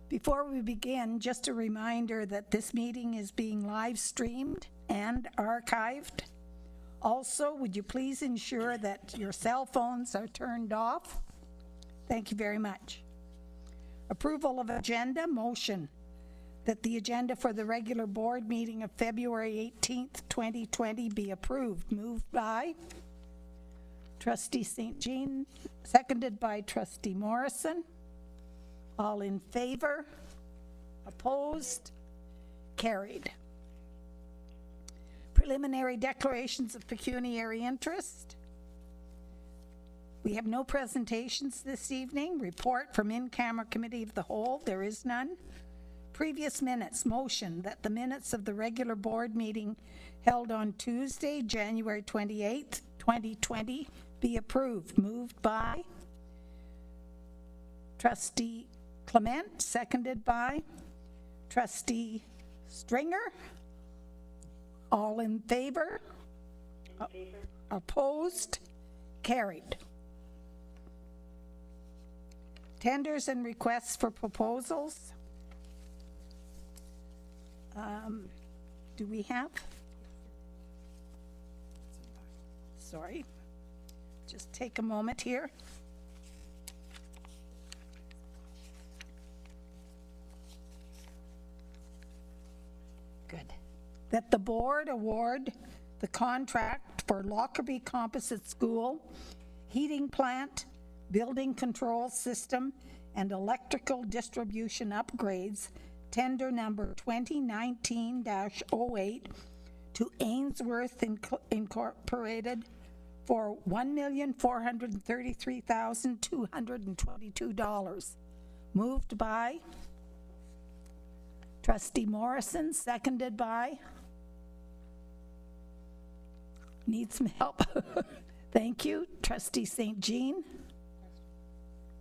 Before we begin, just a reminder that this meeting is being live streamed and archived. Also, would you please ensure that your cell phones are turned off? Thank you very much. Approval of agenda. Motion that the agenda for the regular board meeting of February 18th, 2020 be approved. Moved by Trustee St. Jean, seconded by Trustee Morrison. All in favor? Opposed? Carried. Preliminary declarations of pecuniary interest. We have no presentations this evening. Report from in-camera committee of the whole. There is none. Previous minutes. Motion that the minutes of the regular board meeting held on Tuesday, January 28th, 2020 be approved. Moved by Trustee Clement, seconded by Trustee Stringer. All in favor? In favor. Opposed? Carried. Tenders and requests for proposals. Do we have? Sorry. Just take a moment here. Good. That the board award the contract for Lockerbie Composite School heating plant, building control system, and electrical distribution upgrades, tender number 2019-08 to Ainsworth Incorporated for $1,433,222. Moved by Trustee Morrison, seconded by, need some help. Thank you. Trustee St. Jean.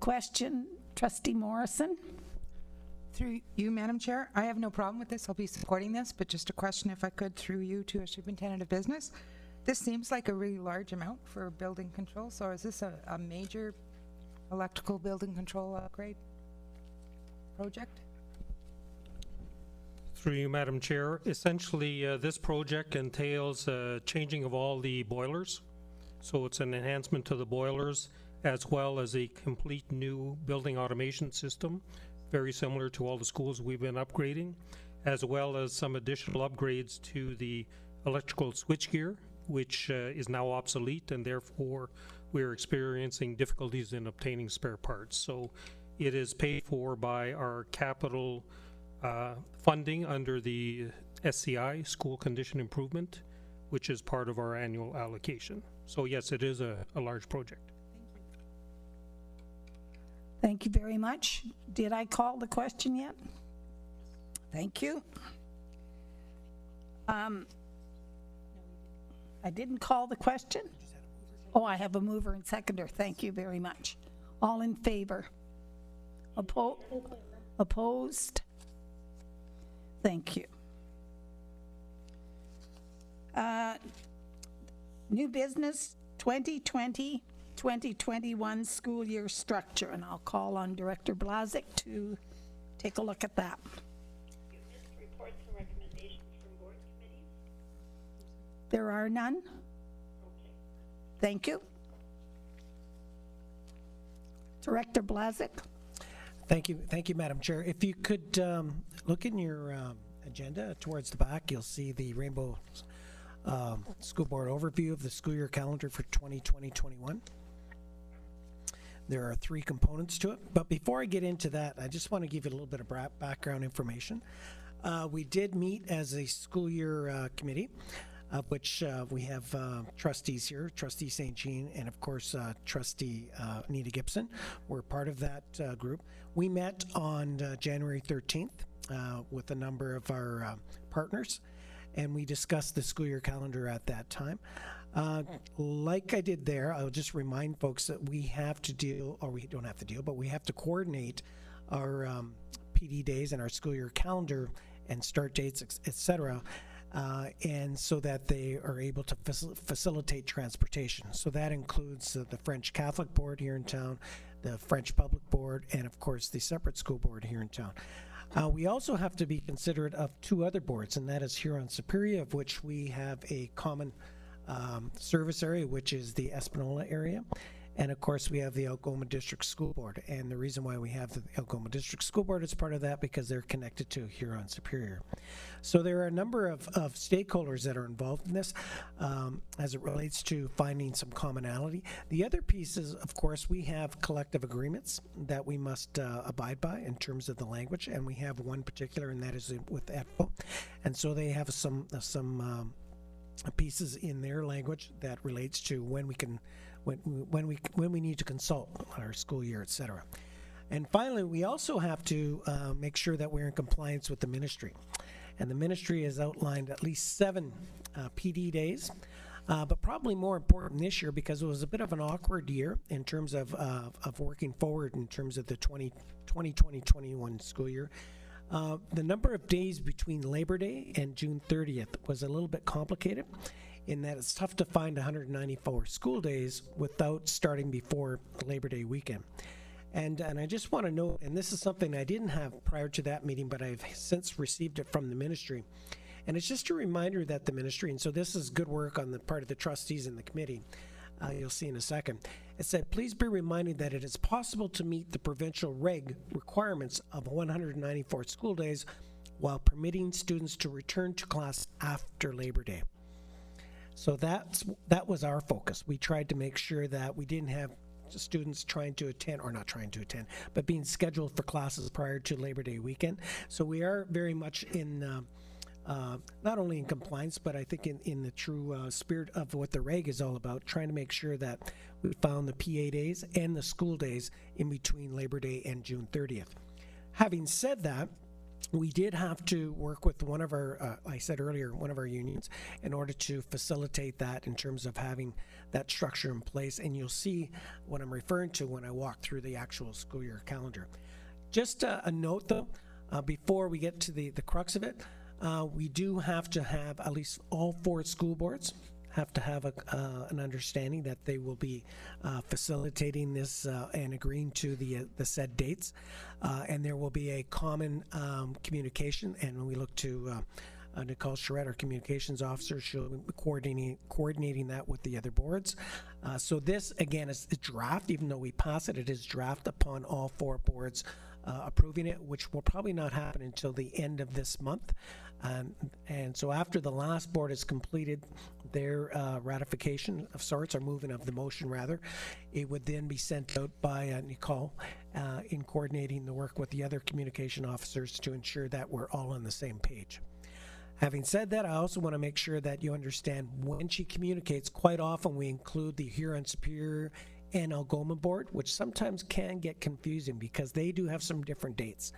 Question, Trustee Morrison. Through you, Madam Chair, I have no problem with this. I'll be supporting this, but just a question, if I could, through you to a superintendent of business. This seems like a really large amount for building control. So is this a major electrical building control upgrade project? Through you, Madam Chair, essentially this project entails changing of all the boilers. So it's an enhancement to the boilers as well as a complete new building automation system, very similar to all the schools we've been upgrading, as well as some additional upgrades to the electrical switchgear, which is now obsolete, and therefore we're experiencing difficulties in obtaining spare parts. So it is paid for by our capital funding under the SCI, School Condition Improvement, which is part of our annual allocation. So yes, it is a large project. Thank you very much. Did I call the question yet? Thank you. I didn't call the question? Oh, I have a mover and seconder. Thank you very much. All in favor? Opposed? Thank you. New business 2020-2021 school year structure, and I'll call on Director Blazik to take a look at that. You missed reports and recommendations from board committees. There are none? Okay. Thank you. Director Blazik. Thank you, Madam Chair. If you could look in your agenda towards the back, you'll see the Rainbow School Board overview of the school year calendar for 2020-21. There are 3 components to it, but before I get into that, I just want to give you a little bit of background information. We did meet as a school year committee, of which we have trustees here, Trustee St. Jean, and of course Trustee Anita Gibson. We're part of that group. We met on January 13th with a number of our partners, and we discussed the school year calendar at that time. Like I did there, I'll just remind folks that we have to deal, or we don't have to deal, but we have to coordinate our PD days and our school year calendar and start dates, etc., and so that they are able to facilitate transportation. So that includes the French Catholic Board here in town, the French Public Board, and of course the separate school board here in town. We also have to be considerate of two other boards, and that is Huron-Superior, of which we have a common service area, which is the Espanola area. And of course, we have the Algoma District School Board. And the reason why we have the Algoma District School Board is part of that because they're connected to Huron-Superior. So there are a number of stakeholders that are involved in this as it relates to finding some commonality. The other piece is, of course, we have collective agreements that we must abide by in terms of the language. And we have one particular, and that is with EDFO. And so they have some pieces in their language that relates to when we can when we need to consult our school year, etc. And finally, we also have to make sure that we're in compliance with the ministry. And the ministry has outlined at least 7 PD days, but probably more important this year because it was a bit of an awkward year in terms of working forward in terms of the 2020-21 school year. The number of days between Labor Day and June 30th was a little bit complicated in that it's tough to find 194 school days without starting before Labor Day weekend. And I just want to note, and this is something I didn't have prior to that meeting, but I've since received it from the ministry. And it's just a reminder that the ministry, and so this is good work on the part of the trustees and the committee, you'll see in a second. It said, please be reminded that it is possible to meet the provincial reg requirements of 194 school days while permitting students to return to class after Labor Day. So that was our focus. We tried to make sure that we didn't have students trying to attend, or not trying to attend, but being scheduled for classes prior to Labor Day weekend. So we are very much in, not only in compliance, but I think in the true spirit of what the reg is all about, trying to make sure that we found the PA days and the school days in between Labor Day and June 30th. Having said that, we did have to work with one of our, I said earlier, one of our unions in order to facilitate that in terms of having that structure in place. And you'll see what I'm referring to when I walk through the actual school year calendar. Just a note though, before we get to the crux of it, we do have to have at least all 4 school boards have to have an understanding that they will be facilitating this and agreeing to the said dates, and there will be a common communication. And when we look to Nicole Charette, our communications officer, she'll be coordinating that with the other boards. So this again is a draft. Even though we pass it, it is draft upon all 4 boards approving it, which will probably not happen until the end of this month. And so after the last board has completed their ratification of sorts, or moving of the motion rather, it would then be sent out by Nicole in coordinating the work with the other communication officers to ensure that we're all on the same page. Having said that, I also want to make sure that you understand when she communicates, quite often we include the Huron-Superior and Algoma board, which sometimes can get confusing because they do have some different dates.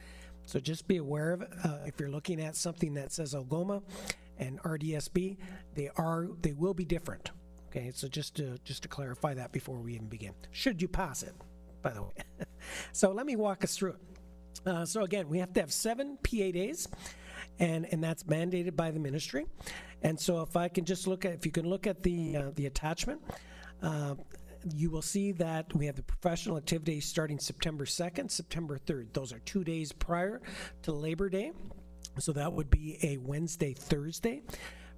So just be aware of it. If you're looking at something that says Algoma and RDSB, they will be different. Okay, so just to clarify that before we even begin. Should you pass it, by the way. So let me walk us through it. So again, we have to have 7 PA days, and that's mandated by the ministry. And so if I can just look at, if you can look at the attachment, you will see that we have the professional activities starting September 2nd, September 3rd. Those are 2 days prior to Labor Day. So that would be a Wednesday, Thursday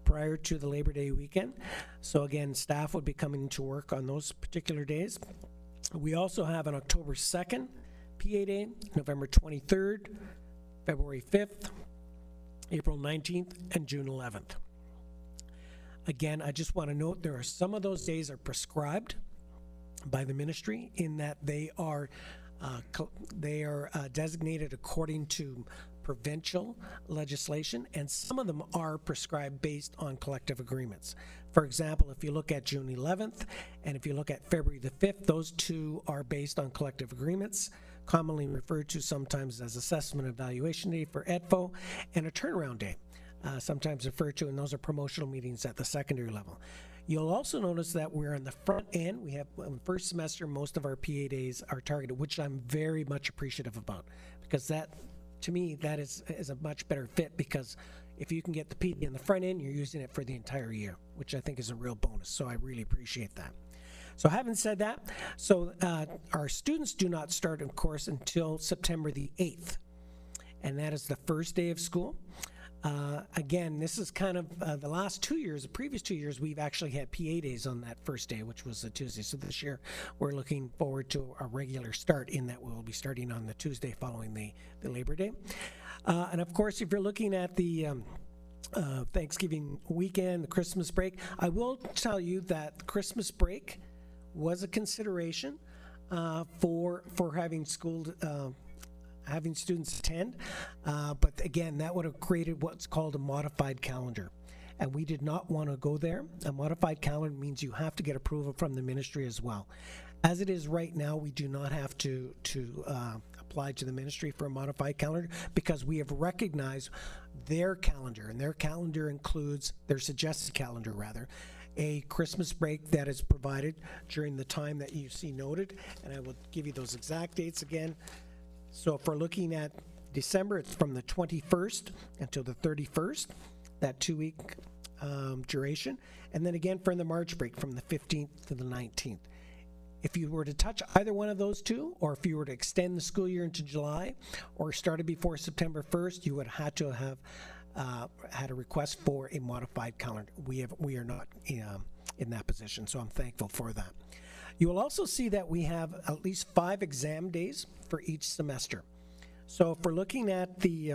prior to the Labor Day weekend. So again, staff would be coming to work on those particular days. We also have an October 2nd PA Day, November 23rd, February 5th, April 19th, and June 11th. Again, I just want to note there are some of those days are prescribed by the ministry in that they are designated according to provincial legislation, and some of them are prescribed based on collective agreements. For example, if you look at June 11th and if you look at February the 5th, those 2 are based on collective agreements, commonly referred to sometimes as assessment evaluation day for EDFO, and a turnaround day, sometimes referred to, and those are promotional meetings at the secondary level. You'll also notice that we're on the front end. We have, first semester, most of our PA days are targeted, which I'm very much appreciative about, because that, to me, that is a much better fit, because if you can get the PD in the front end, you're using it for the entire year, which I think is a real bonus. So I really appreciate that. So having said that, our students do not start, of course, until September the 8th, and that is the first day of school. Again, this is kind of the last 2 years, the previous 2 years, we've actually had PA days on that first day, which was a Tuesday. So this year, we're looking forward to a regular start in that we'll be starting on the Tuesday following the Labor Day. And of course, if you're looking at the Thanksgiving weekend, the Christmas break, I will tell you that Christmas break was a consideration for having school. Having students attend, but again, that would have created what's called a modified calendar, and we did not want to go there. A modified calendar means you have to get approval from the ministry as well. As it is right now, we do not have to apply to the ministry for a modified calendar because we have recognized their calendar, and their calendar includes, their suggested calendar rather, a Christmas break that is provided during the time that you see noted, and I will give you those exact dates again. So if we're looking at December, it's from the 21st until the 31st, that 2-week duration. And then again for the March break from the 15th to the 19th. If you were to touch either one of those two, or if you were to extend the school year into July, or started before September 1st, you would have had to have had a request for a modified calendar. We are not in that position, so I'm thankful for that. You will also see that we have at least 5 exam days for each semester. So if we're looking at the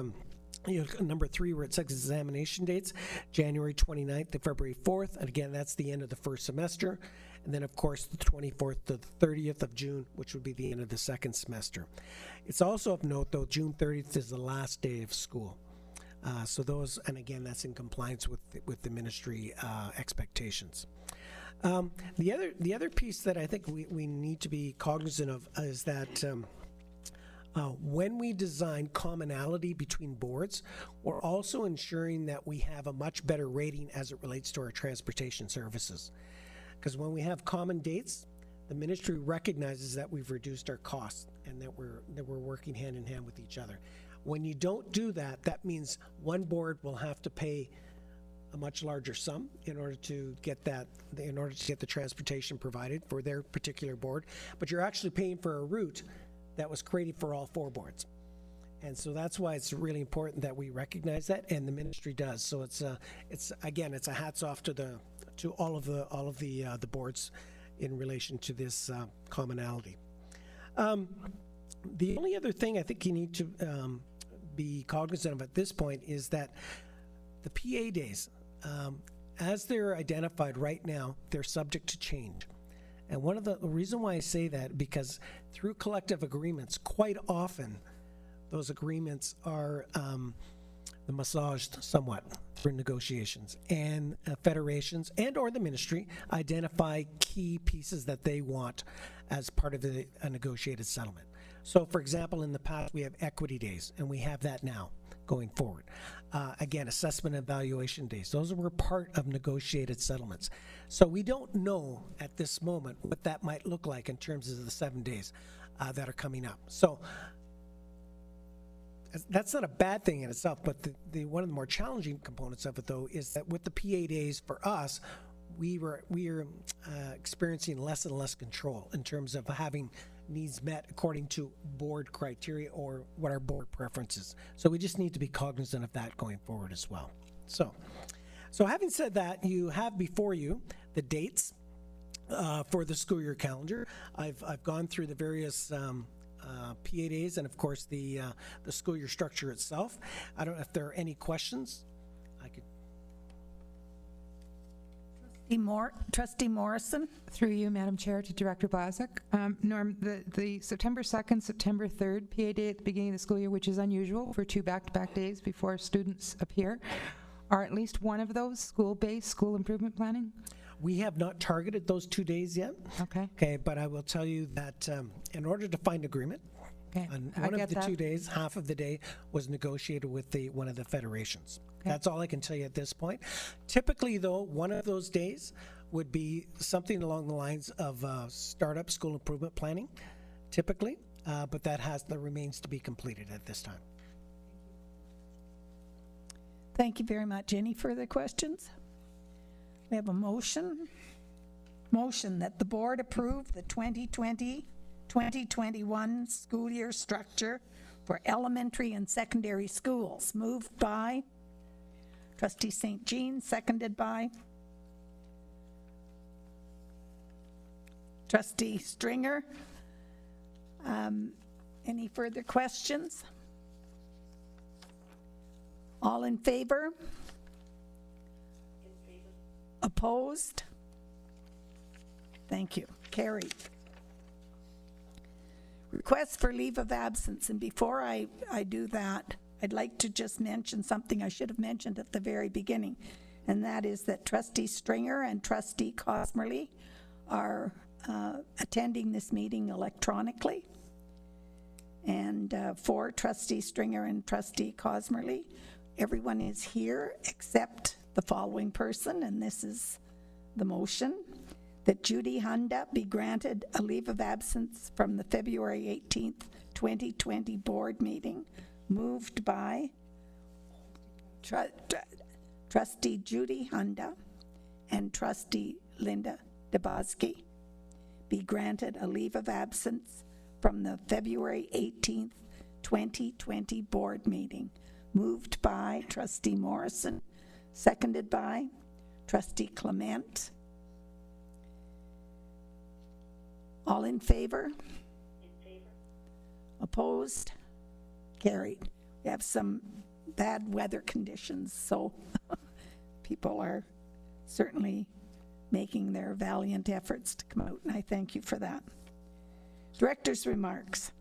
number 3 where it says examination dates, January 29th to February 4th, and again, that's the end of the first semester. And then, of course, the 24th to the 30th of June, which would be the end of the second semester. It's also of note, though, June 30th is the last day of school. So those, and again, that's in compliance with the ministry expectations. The other piece that I think we need to be cognizant of is that when we design commonality between boards, we're also ensuring that we have a much better rating as it relates to our transportation services. Because when we have common dates, the ministry recognizes that we've reduced our costs and that we're working hand in hand with each other. When you don't do that, that means one board will have to pay a much larger sum in order to get the transportation provided for their particular board, but you're actually paying for a route that was created for all 4 boards. And so that's why it's really important that we recognize that, and the ministry does. So it's a hats off to all of the boards in relation to this commonality. The only other thing I think you need to be cognizant of at this point is that the PA days, as they're identified right now, they're subject to change. And one of the reason why I say that, because through collective agreements, quite often those agreements are massaged somewhat through negotiations, and federations and or the ministry identify key pieces that they want as part of a negotiated settlement. So, for example, in the past, we have equity days, and we have that now going forward. Again, assessment and evaluation days. Those were part of negotiated settlements. So we don't know at this moment what that might look like in terms of the 7 days that are coming up. So that's not a bad thing in itself, but the one of the more challenging components of it, though, is that with the PA days for us, we are experiencing less and less control in terms of having needs met according to board criteria or what our board preferences. So we just need to be cognizant of that going forward as well. So having said that, you have before you the dates for the school year calendar. I've gone through the various PA days and of course the school year structure itself. I don't know if there are any questions. I could. Trustee Morrison? Through you, Madam Chair, to Director Blazek. Norm, the September 2nd, September 3rd PA day at the beginning of the school year, which is unusual for 2 back-to-back days before students appear, are at least one of those school-based school improvement planning? We have not targeted those 2 days yet. Okay, but I will tell you that in order to find agreement, on one of the 2 days, half of the day was negotiated with one of the federations. Okay. That's all I can tell you at this point. Typically, though, one of those days would be something along the lines of startup school improvement planning, typically, but that remains to be completed at this time. Thank you very much. Any further questions? We have a motion. motion that the board approve the 2020-2021 school year structure for elementary and secondary schools. Moved by Trustee St. Jean, seconded by Trustee Stringer. Any further questions? All in favor? Opposed? Thank you. Carried. Request for leave of absence, and before I do that, I'd like to just mention something I should have mentioned at the very beginning, and that is that Trustee Stringer and Trustee Cosmerly are attending this meeting electronically. And for Trustee Stringer and Trustee Cosmerly, everyone is here except the following person, and this is the motion, that Judy Hunda be granted a leave of absence from the February 18th, 2020 board meeting, moved by Trustee Judy Hunda and Trustee Linda Debosky, be granted a leave of absence from the February 18th, 2020 board meeting, moved by Trustee Morrison, seconded by Trustee Clement. All in favor? Opposed? Carried. We have some bad weather conditions, so people are certainly making their valiant efforts to come out, and I thank you for that. Director's remarks.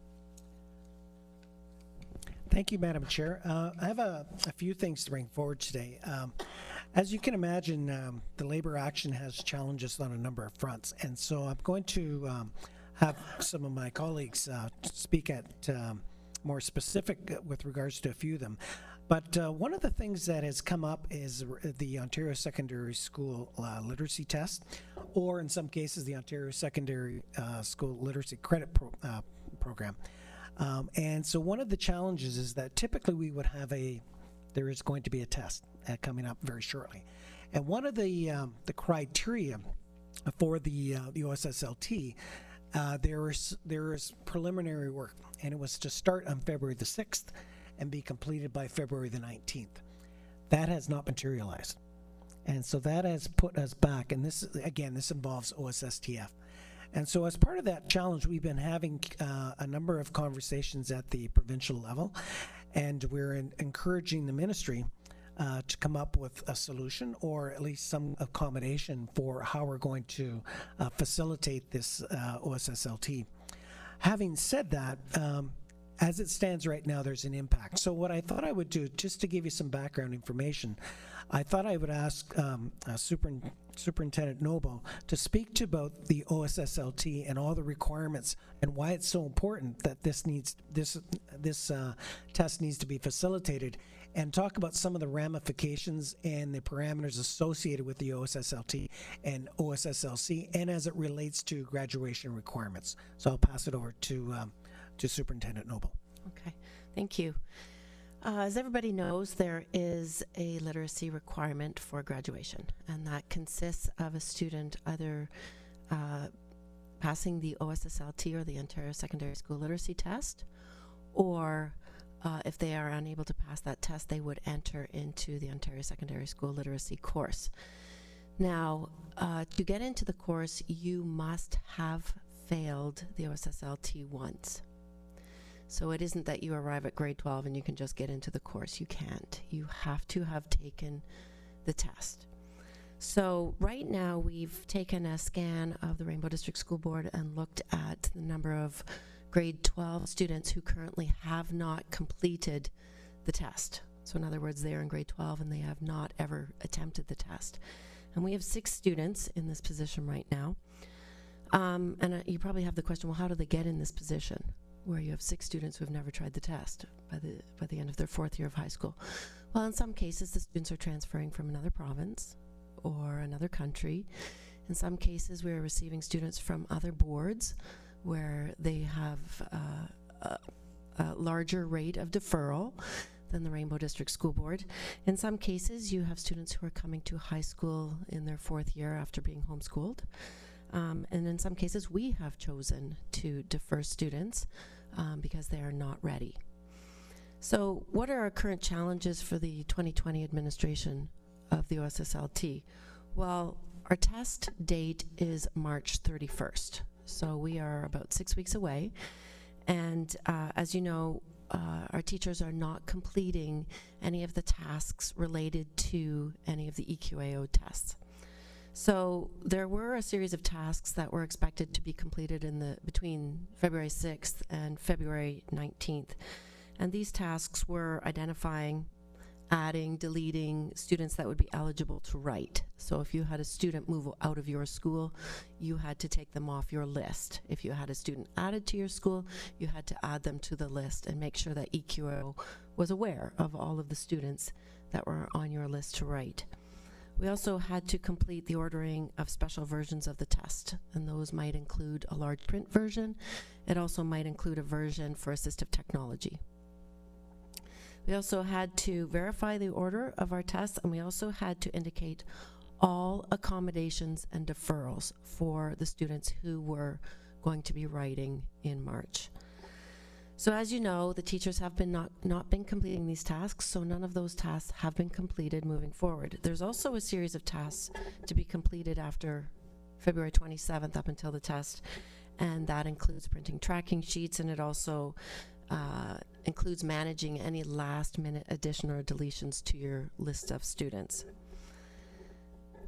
Thank you, Madam Chair. I have a few things to bring forward today. As you can imagine, the labor action has challenges on a number of fronts, and so I'm going to have some of my colleagues speak at more specific with regards to a few of them. But one of the things that has come up is the Ontario Secondary School Literacy Test, or in some cases, the Ontario Secondary School Literacy Credit Program. And so one of the challenges is that typically we would have there is going to be a test coming up very shortly. And one of the criteria for the OSSLT, there is preliminary work, and it was to start on February the 6th and be completed by February the 19th. That has not materialized. And so that has put us back, and this involves OSSTF. And so as part of that challenge, we've been having a number of conversations at the provincial level, and we're encouraging the ministry to come up with a solution, or at least some accommodation for how we're going to facilitate this OSSLT. Having said that, as it stands right now, there's an impact. So what I thought I would do, just to give you some background information, I thought I would ask Superintendent Noble to speak to about the OSSLT and all the requirements and why it's so important that this test needs to be facilitated, and talk about some of the ramifications and the parameters associated with the OSSLT and OSSLC, and as it relates to graduation requirements. So I'll pass it over to Superintendent Noble. Okay, thank you. As everybody knows, there is a literacy requirement for graduation, and that consists of a student either passing the OSSLT or the Ontario Secondary School Literacy Test, or if they are unable to pass that test, they would enter into the Ontario Secondary School Literacy course. Now, to get into the course, you must have failed the OSSLT once. So it isn't that you arrive at grade 12 and you can just get into the course. You can't. You have to have taken the test. So right now we've taken a scan of the Rainbow District School Board and looked at the number of grade 12 students who currently have not completed the test. So in other words, they are in grade 12 and they have not ever attempted the test. And we have 6 students in this position right now. And you probably have the question, well, how do they get in this position where you have 6 students who have never tried the test by the end of their 4th year of high school? Well, in some cases, the students are transferring from another province or another country. In some cases, we are receiving students from other boards where they have a larger rate of deferral than the Rainbow District School Board. In some cases, you have students who are coming to high school in their 4th year after being homeschooled. And in some cases, we have chosen to defer students because they are not ready. So what are our current challenges for the 2020 administration of the OSSLT? Well, our test date is March 31st. So we are about 6 weeks away. And as you know, our teachers are not completing any of the tasks related to any of the EQAO tests. So there were a series of tasks that were expected to be completed between February 6th and February 19th. And these tasks were identifying, adding, deleting students that would be eligible to write. So if you had a student move out of your school, you had to take them off your list. If you had a student added to your school, you had to add them to the list and make sure that EQO was aware of all of the students that were on your list to write. We also had to complete the ordering of special versions of the test, and those might include a large print version. It also might include a version for assistive technology. We also had to verify the order of our tests, and we also had to indicate all accommodations and deferrals for the students who were going to be writing in March. So as you know, the teachers have been not been completing these tasks, so none of those tasks have been completed moving forward. There's also a series of tasks to be completed after February 27th up until the test, and that includes printing tracking sheets, and it also includes managing any last-minute addition or deletions to your list of students.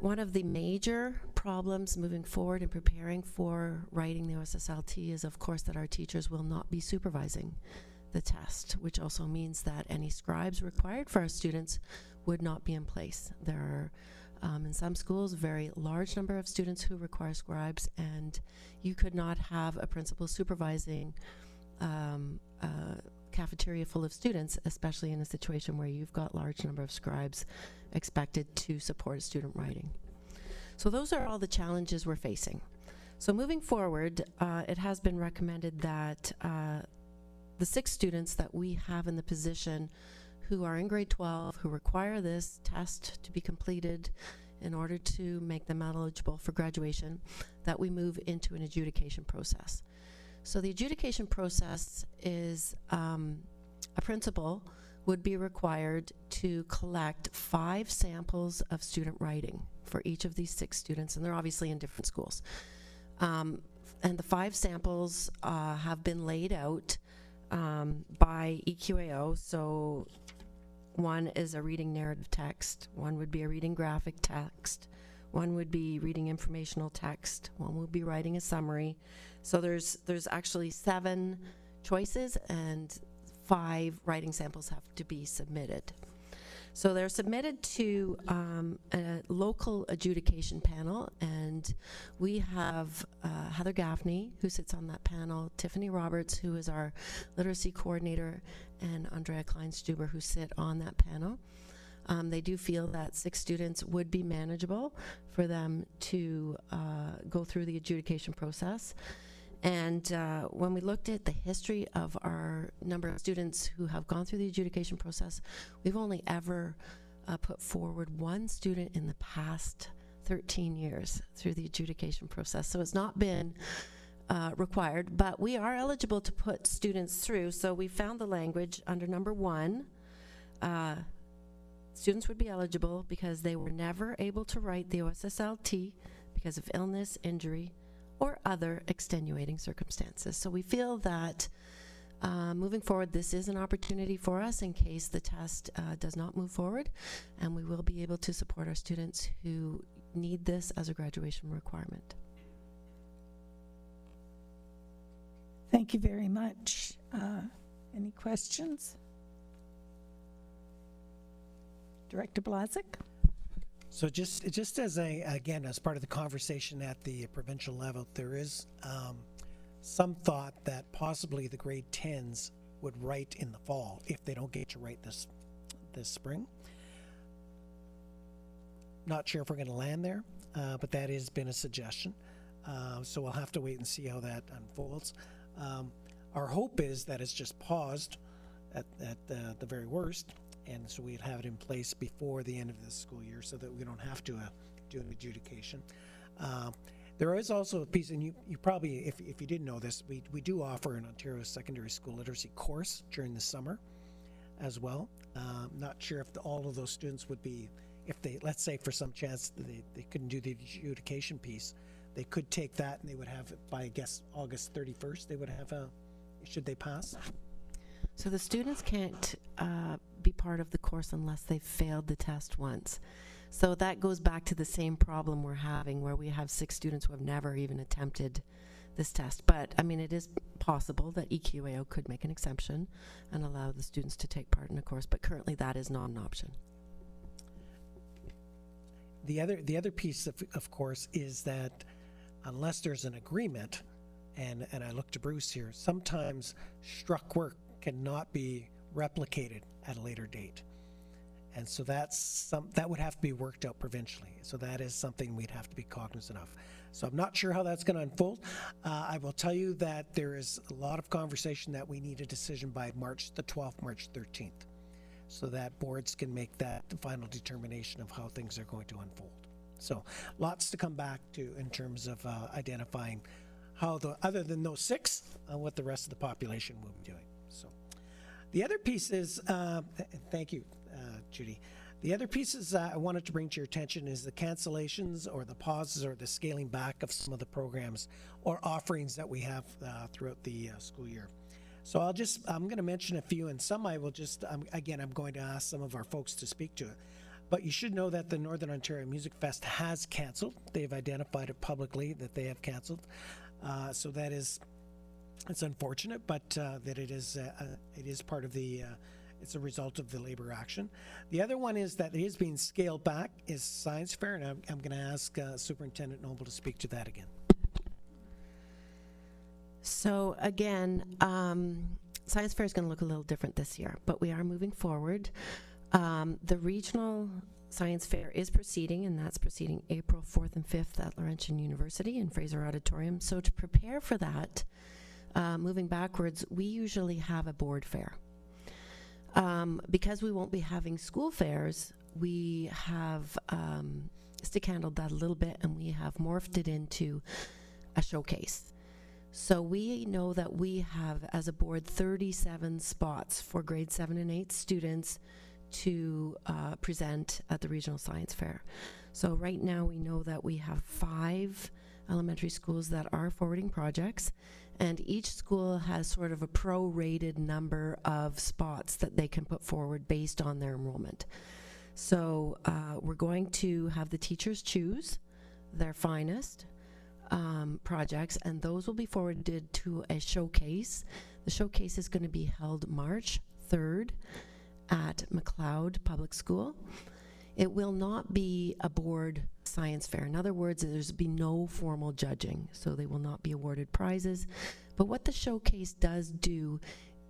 One of the major problems moving forward in preparing for writing the OSSLT is, of course, that our teachers will not be supervising the test, which also means that any scribes required for our students would not be in place. There are, in some schools, a very large number of students who require scribes, and you could not have a principal supervising cafeteria full of students, especially in a situation where you've got large number of scribes expected to support student writing. So those are all the challenges we're facing. So moving forward, it has been recommended that the 6 students that we have in the position who are in grade 12, who require this test to be completed in order to make them eligible for graduation, that we move into an adjudication process. So the adjudication process is a principal would be required to collect 5 samples of student writing for each of these 6 students, and they're obviously in different schools. And the 5 samples have been laid out by EQAO. So one is a reading narrative text, one would be a reading graphic text, one would be reading informational text, one would be writing a summary. So there's actually 7 choices, and 5 writing samples have to be submitted. So they're submitted to a local adjudication panel, and we have Heather Gaffney, who sits on that panel, Tiffany Roberts, who is our literacy coordinator, and Andrea Kleinstuber, who sit on that panel. They do feel that 6 students would be manageable for them to go through the adjudication process. And when we looked at the history of our number of students who have gone through the adjudication process, we've only ever put forward 1 student in the past 13 years through the adjudication process. So it's not been required, but we are eligible to put students through. So we found the language under number 1. Students would be eligible because they were never able to write the OSSLT because of illness, injury, or other extenuating circumstances. So we feel that moving forward, this is an opportunity for us in case the test does not move forward, and we will be able to support our students who need this as a graduation requirement. Thank you very much. Any questions? Director Blazek? So just as again, as part of the conversation at the provincial level, there is some thought that possibly the grade 10s would write in the fall if they don't get to write this spring. Not sure if we're going to land there, but that has been a suggestion. So we'll have to wait and see how that unfolds. Our hope is that it's just paused at the very worst, and so we'd have it in place before the end of the school year so that we don't have to do an adjudication. There is also a piece, and you probably, if you didn't know this, we do offer an Ontario Secondary School Literacy course during the summer as well. Not sure if all of those students would be, if they, let's say for some chance that they couldn't do the adjudication piece, they could take that and they would have it by, I guess, August 31st, they would have should they pass? So the students can't be part of the course unless they've failed the test once. So that goes back to the same problem we're having, where we have 6 students who have never even attempted this test. But I mean, it is possible that EQAO could make an exception and allow the students to take part in a course, but currently that is not an option. The other piece, of course, is that unless there's an agreement, and I look to Bruce here, sometimes struck work cannot be replicated at a later date. And so that would have to be worked out provincially. So that is something we'd have to be cognizant of. So I'm not sure how that's going to unfold. I will tell you that there is a lot of conversation that we need a decision by March the 12th, March 13th, so that boards can make that final determination of how things are going to unfold. So lots to come back to in terms of identifying how other than those 6, what the rest of the population will be doing. So the other piece is, thank you, Judy. The other pieces I wanted to bring to your attention is the cancellations or the pauses or the scaling back of some of the programs or offerings that we have throughout the school year. So I'm going to mention a few, and some I will just, again, I'm going to ask some of our folks to speak to it. But you should know that the Northern Ontario Music Fest has canceled. They've identified it publicly that they have canceled. So that is, it's unfortunate, but that it is part of the, it's a result of the labor action. The other one is that it is being scaled back is Science Fair, and I'm going to ask Superintendent Noble to speak to that again. So again, Science Fair is going to look a little different this year, but we are moving forward. The regional Science Fair is proceeding, and that's proceeding April 4th and 5th at Laurentian University in Fraser Auditorium. So to prepare for that, moving backwards, we usually have a board fair. Because we won't be having school fairs, we have stick-handled that a little bit, and we have morphed it into a showcase. So we know that we have, as a board, 37 spots for grade 7 and 8 students to present at the Regional Science Fair. So right now we know that we have 5 elementary schools that are forwarding projects, and each school has sort of a prorated number of spots that they can put forward based on their enrollment. So we're going to have the teachers choose their finest projects, and those will be forwarded to a showcase. The showcase is going to be held March 3rd at McLeod Public School. It will not be a board science fair. In other words, there's be no formal judging, so they will not be awarded prizes. But what the showcase does do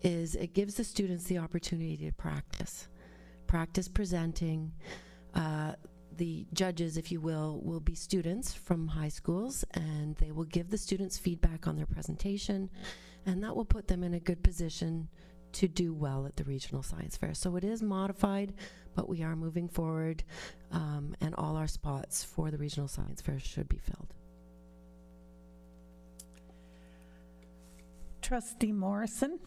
is it gives the students the opportunity to practice presenting. The judges, if you will be students from high schools, and they will give the students feedback on their presentation, and that will put them in a good position to do well at the Regional Science Fair. So it is modified, but we are moving forward, and all our spots for the Regional Science Fair should be filled. Trustee Morrison?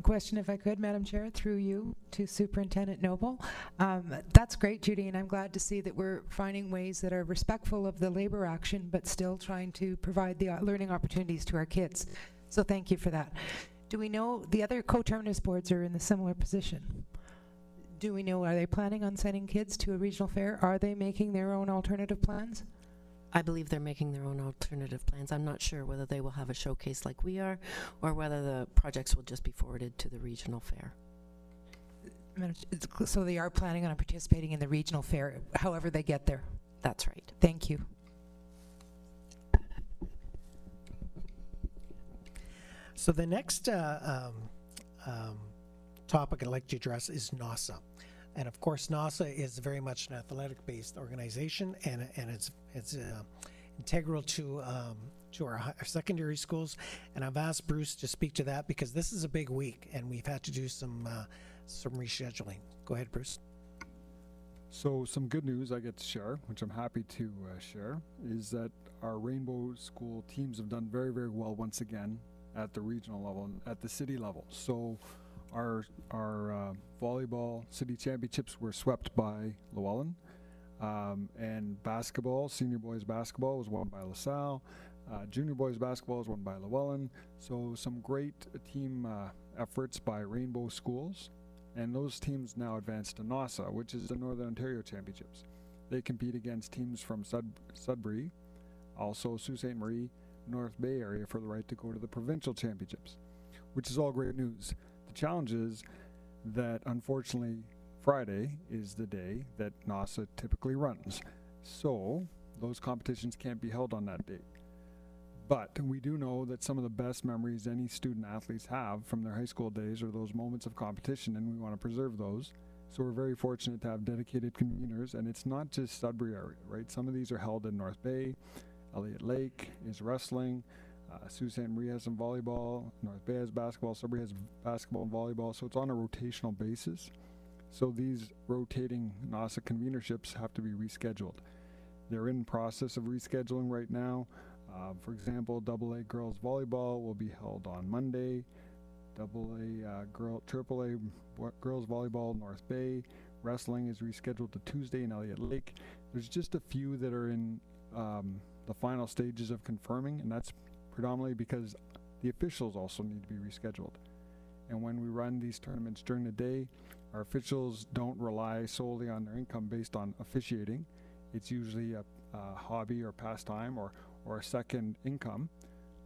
Question, if I could, Madam Chair, through you to Superintendent Noble. That's great, Judy, and I'm glad to see that we're finding ways that are respectful of the labor action, but still trying to provide the learning opportunities to our kids. So thank you for that. Do we know the other co-terminus boards are in a similar position? Do we know, are they planning on sending kids to a regional fair? Are they making their own alternative plans? I believe they're making their own alternative plans. I'm not sure whether they will have a showcase like we are, or whether the projects will just be forwarded to the regional fair. So they are planning on participating in the regional fair, however they get there. That's right. Thank you. So the next topic I'd like to address is NASA. And of course, NASA is very much an athletic-based organization, and it's integral to our secondary schools. And I've asked Bruce to speak to that because this is a big week, and we've had to do some rescheduling. Go ahead, Bruce. So some good news I get to share, which I'm happy to share, is that our Rainbow School teams have done very, very well once again at the regional level and at the city level. So our volleyball city championships were swept by Llewellyn, and basketball, senior boys basketball, was won by LaSalle. Junior boys basketball was won by Llewellyn. So some great team efforts by Rainbow Schools. And those teams now advance to NASA, which is the Northern Ontario Championships. They compete against teams from Sudbury, also Sault Ste. Marie, North Bay area for the right to go to the provincial championships, which is all great news. The challenge is that unfortunately Friday is the day that NASA typically runs. So those competitions can't be held on that date. But we do know that some of the best memories any student athletes have from their high school days are those moments of competition, and we want to preserve those. So we're very fortunate to have dedicated conveners, and it's not just Sudbury area, right? Some of these are held in North Bay. Elliott Lake is wrestling. Sault Ste. Marie has some volleyball. North Bay has basketball. Sudbury has basketball and volleyball. So it's on a rotational basis. So these rotating NASA convenerships have to be rescheduled. They're in process of rescheduling right now. For example, AA girls volleyball will be held on Monday. AAA girls volleyball North Bay. Wrestling is rescheduled to Tuesday in Elliott Lake. There's just a few that are in the final stages of confirming, and that's predominantly because the officials also need to be rescheduled. And when we run these tournaments during the day, our officials don't rely solely on their income based on officiating. It's usually a hobby or pastime or a second income.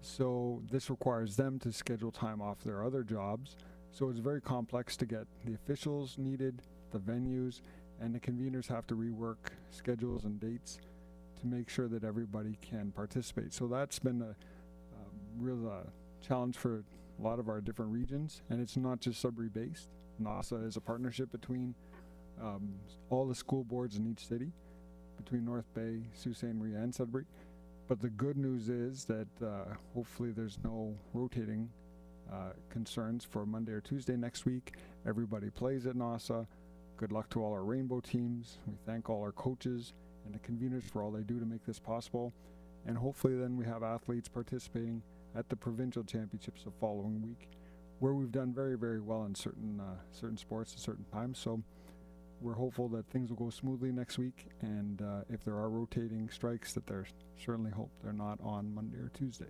So this requires them to schedule time off their other jobs. So it's very complex to get the officials needed, the venues, and the conveners have to rework schedules and dates to make sure that everybody can participate. So that's been a real challenge for a lot of our different regions, and it's not just Sudbury based. NASA is a partnership between all the school boards in each city, between North Bay, Sault Ste. Marie, and Sudbury. But the good news is that hopefully there's no rotating concerns for Monday or Tuesday next week. Everybody plays at NASA. Good luck to all our Rainbow teams. We thank all our coaches and the conveners for all they do to make this possible. And hopefully then we have athletes participating at the provincial championships the following week, where we've done very, very well in certain sports at certain times. So we're hopeful that things will go smoothly next week, and if there are rotating strikes, that there's certainly hope they're not on Monday or Tuesday.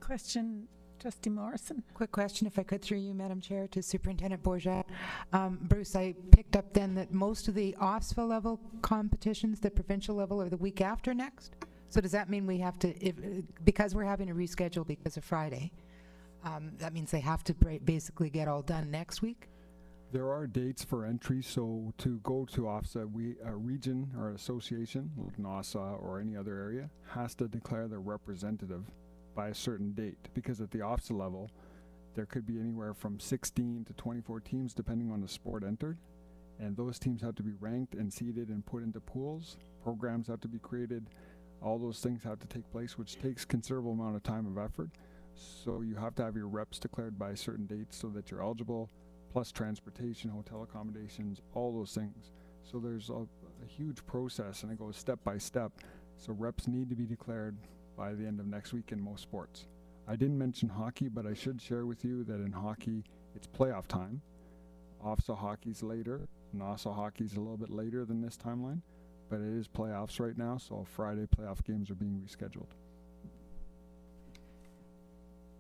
Question, Trustee Morrison. Quick question, if I could, through you, Madam Chair, to Superintendent Bourget. Bruce, I picked up then that most of the OSFA level competitions, the provincial level, are the week after next? So does that mean we have to, because we're having to reschedule because of Friday, that means they have to basically get all done next week? There are dates for entry, so to go to OFSA, a region or association, like NASA or any other area, has to declare their representative by a certain date, because at the OFSA level, there could be anywhere from 16 to 24 teams depending on the sport entered, and those teams have to be ranked and seeded and put into pools. Programs have to be created. All those things have to take place, which takes considerable amount of time and effort. So you have to have your reps declared by a certain date so that you're eligible, plus transportation, hotel accommodations, all those things. So there's a huge process, and it goes step by step. So reps need to be declared by the end of next week in most sports. I didn't mention hockey, but I should share with you that in hockey, it's playoff time. OFSA hockey's later, NASA hockey's a little bit later than this timeline, but it is playoffs right now, so Friday playoff games are being rescheduled.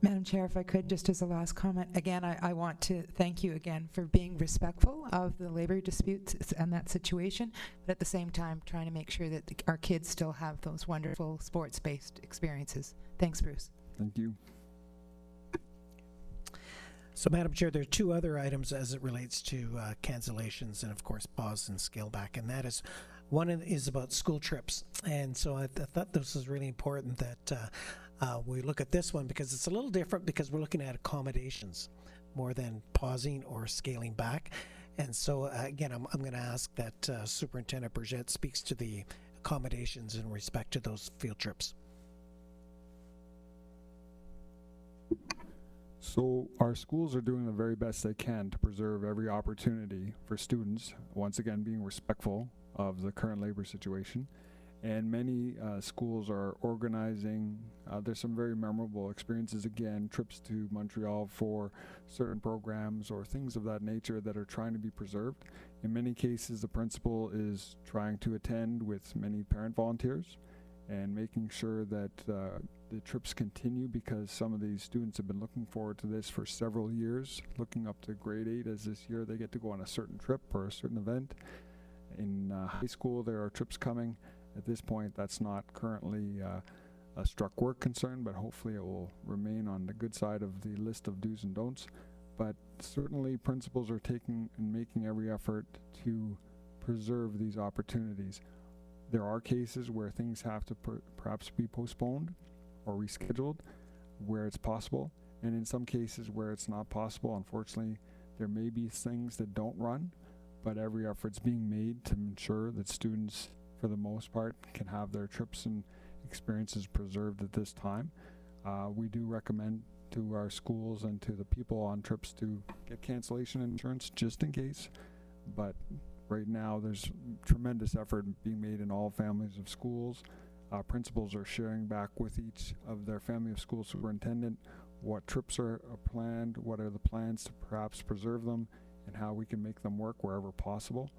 Madam Chair, if I could, just as a last comment, again, I want to thank you again for being respectful of the labor disputes and that situation, but at the same time trying to make sure that our kids still have those wonderful sports-based experiences. Thanks, Bruce. Thank you. So, Madam Chair, there are two other items as it relates to cancellations and, of course, pause and scale back, and that is one is about school trips. And so I thought this was really important that we look at this one, because it's a little different, because we're looking at accommodations more than pausing or scaling back. And so, again, I'm going to ask that Superintendent Bourget speaks to the accommodations in respect to those field trips. So our schools are doing the very best they can to preserve every opportunity for students, once again being respectful of the current labor situation. And many schools are organizing, there's some very memorable experiences again, trips to Montreal for certain programs or things of that nature that are trying to be preserved. In many cases, the principal is trying to attend with many parent volunteers and making sure that the trips continue, because some of these students have been looking forward to this for several years, looking up to grade 8 as this year they get to go on a certain trip or a certain event. In high school, there are trips coming. At this point, that's not currently a struck work concern, but hopefully it will remain on the good side of the list of do's and don'ts. But certainly principals are taking and making every effort to preserve these opportunities. There are cases where things have to perhaps be postponed or rescheduled where it's possible, and in some cases where it's not possible, unfortunately, there may be things that don't run, but every effort's being made to ensure that students, for the most part, can have their trips and experiences preserved at this time. We do recommend to our schools and to the people on trips to get cancellation insurance just in case, but right now there's tremendous effort being made in all families of schools. Principals are sharing back with each of their family of school superintendent what trips are planned, what are the plans to perhaps preserve them, and how we can make them work wherever possible.